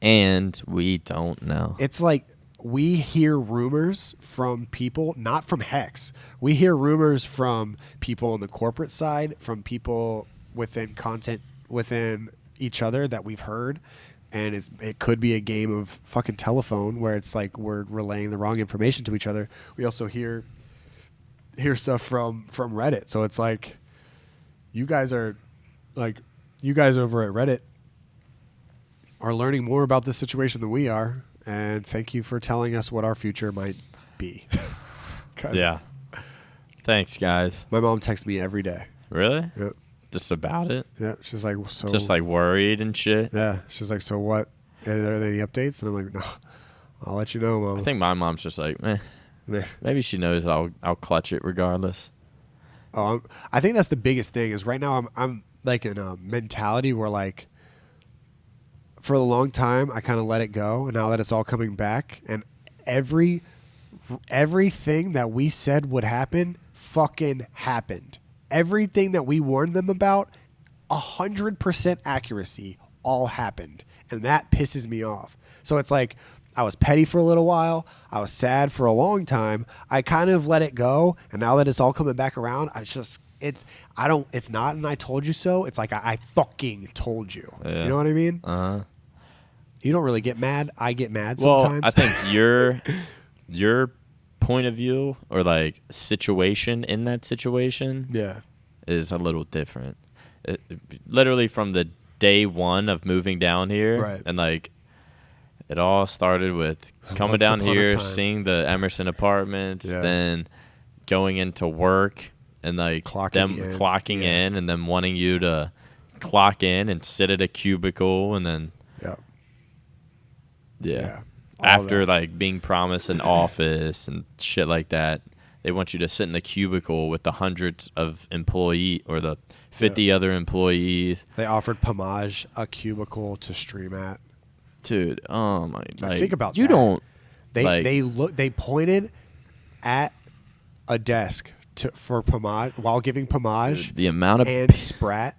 and we don't know. It's like we hear rumors from people, not from Hex. We hear rumors from people on the corporate side, from people within content within each other that we've heard. And it could be a game of fucking telephone where it's like we're relaying the wrong information to each other. We also hear stuff from Reddit. So it's like you guys over at Reddit are learning more about this situation than we are. And thank you for telling us what our future might be. 'Cause Yeah. Thanks, guys. My mom texts me every day. Really? Yeah. Just about it? Yeah. She's like, so. Just like worried and shit? Yeah. She's like, so what? Are there any updates? And I'm like, no. I'll let you know, Mom. I think my mom's just like, meh. Maybe she knows I'll clutch it regardless. I think that's the biggest thing. Is right now I'm like in a mentality where like for a long time I kind of let it go, and now that it's all coming back, and everything that we said would happen fucking happened. Everything that we warned them about, 100% accuracy, all happened, and that pisses me off. So it's like I was petty for a little while, I was sad for a long time. I kind of let it go, and now that it's all coming back around, it's not an I told you so. It's like I fucking told you. Yeah. You know what I mean? You don't really get mad. I get mad sometimes. Well, I think your point of view or like situation in that situation yeah. is a little different. Literally from the day one of moving down here, Right. and like it all started with coming Once down upon a here, time. seeing the Emerson Apartments, Yeah. then going into work and like clocking in, and then wanting you to clock in and sit at a cubicle, and then Yeah. All after that. like being promised an office and shit like that, they want you to sit in the cubicle with the hundreds of employee or the 50 other employees. They offered Pomage a cubicle to stream at. Dude, oh my! Like, Think about you that. don't. They pointed at a desk for Pomage while giving Pomage Dude, the amount of and Sprat,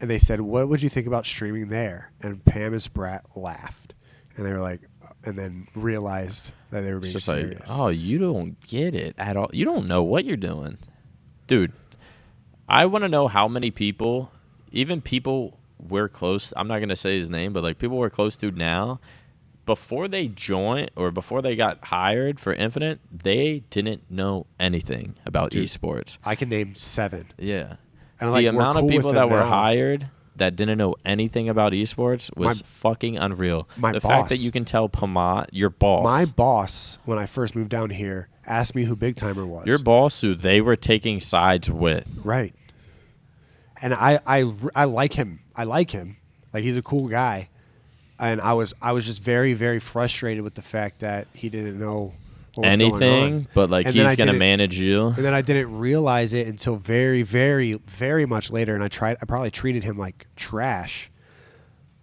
and they said, "What would you think about streaming there?" And Pam and Sprat laughed, and they were like, and then realized that they were being just serious. like, oh, you don't get it at all. You don't know what you're doing, dude. I want to know how many people, even people we're close. I'm not gonna say his name, but like people we're close to now, before they joined or before they got hired for Infinite, they didn't know anything about esports. I can name 7. Yeah, And the like, we're amount cool of with people them that were now. hired that didn't know anything about esports was fucking unreal. My The fact that boss- you can tell Pamat, your boss, My boss, when I first moved down here, asked me who Big Timer was. your boss, who they were taking sides with. Right. And I like him. I like him. Like, he's a cool guy. And I was just very, very frustrated with the fact that he didn't know what was going Anything, on. but like And then I he's gonna didn't- manage you. And then I didn't realize it until very, very, very much later. And I probably treated him like trash.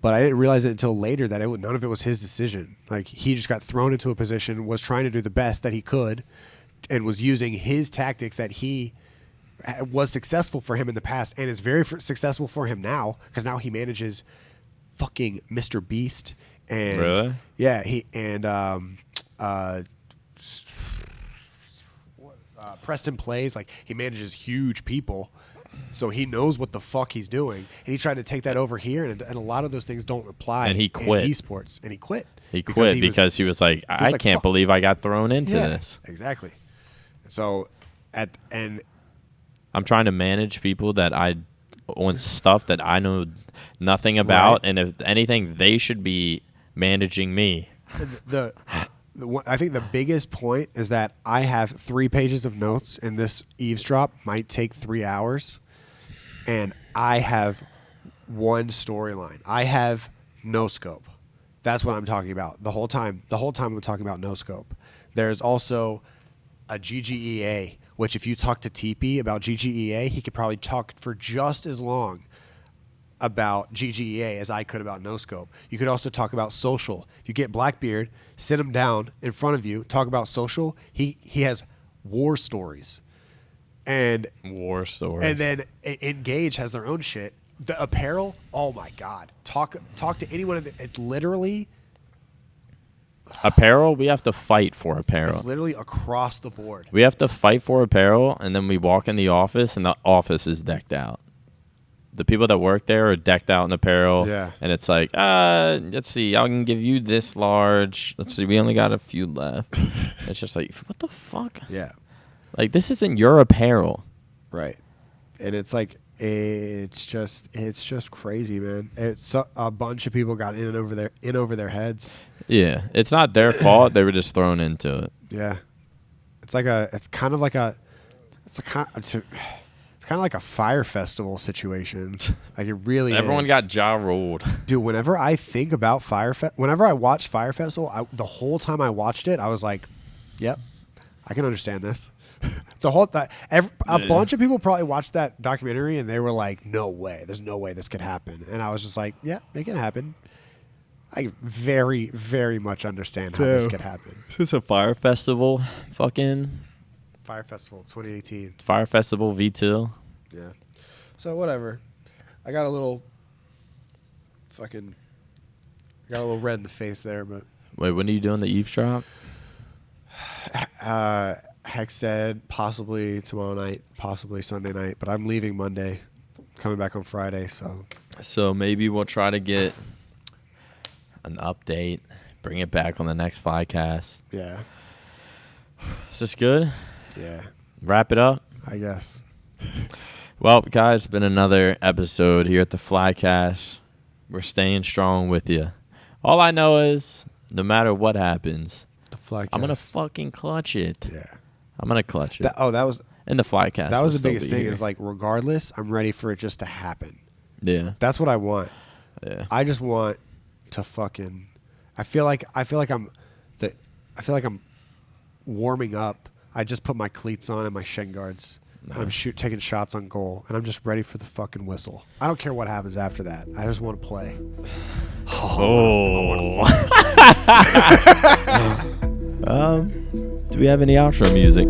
But I didn't realize it until later that none of it was his decision. Like, he just got thrown into a position, was trying to do the best that he could, and was using his tactics that he was successful for him in the past and is very successful for him now, because now he manages fucking Mr. Beast and Really? yeah, Preston Plays, like, he manages huge people, so he knows what the fuck he's doing, and he tried to take that over here, and a lot of those things don't apply. And he in quit. esports, and he quit. He quit because he was like, I like, can't "Fuck." believe I got thrown into this. Exactly. So I'm trying to manage people that on stuff that I know nothing about, Right. and if anything, they should be managing me. I think the biggest point is that I have 3 pages of notes, and this eavesdrop might take 3 hours, and I have one storyline. I have no scope. That's what I'm talking about the whole time. The whole time I'm talking about no scope. There's also a GGEA, which if you talk to TP about GGEA, he could probably talk for just as long about GGEA as I could about no scope. You could also talk about social. If you get Blackbeard, sit him down in front of you, talk about social. He has war stories, and War stories. and then Engage has their own shit. The apparel, oh my god! Talk to anyone. It's literally Apparel, we have to fight for apparel. it's literally across the board. We have to fight for apparel, and then we walk in the office, and the office is decked out. The people that work there are decked out in apparel. Yeah. And it's like, let's see, I can give you this large. Let's see, we only got a few left. It's just like, what the fuck? Yeah, Like, this isn't your apparel. right. And it's like it's just crazy, man. It's a bunch of people got in over their heads. Yeah. It's not their fault. They were just thrown into it. Yeah, it's kind of like a fire festival situation. Like, it really Everyone is. got jaw rolled. Dude, whenever I think about whenever I watch Fire Festival, the whole time I watched it, I was like, yep, I can understand this. A bunch of people probably watched that documentary and they were like, no way. There's no way this could happen. And I was just like, yeah, it can happen. I very, very much understand how this could happen. It's a fire festival. Fucking Fire Festival 2018. Fire Festival V2. Yeah. So whatever. I got a little red in the face there, but Wait, when are you doing the eavesdrop? Hex said possibly tomorrow night, possibly Sunday night, but I'm leaving Monday, coming back on Friday, so. So maybe we'll try to get an update, bring it back on the next Flycast. Yeah. Is this good? Yeah. Wrap it up? I guess. Well, guys, it's been another episode here at the Flycast. We're staying strong with you. All I know is, no matter what happens, The Flycast. I'm going to fucking clutch it. Yeah. I'm going to clutch it. That was In the Flycast. that will was the still biggest be thing here. is like regardless, I'm ready for it just to happen. Yeah. That's what I want. Yeah. I just want to fucking. I feel like I'm warming up. I just put my cleats on and my shin guards. And I'm taking shots on goal, and I'm just ready for the fucking whistle. I don't care what happens after that. I just want to play. Oh. Do we have any outro music?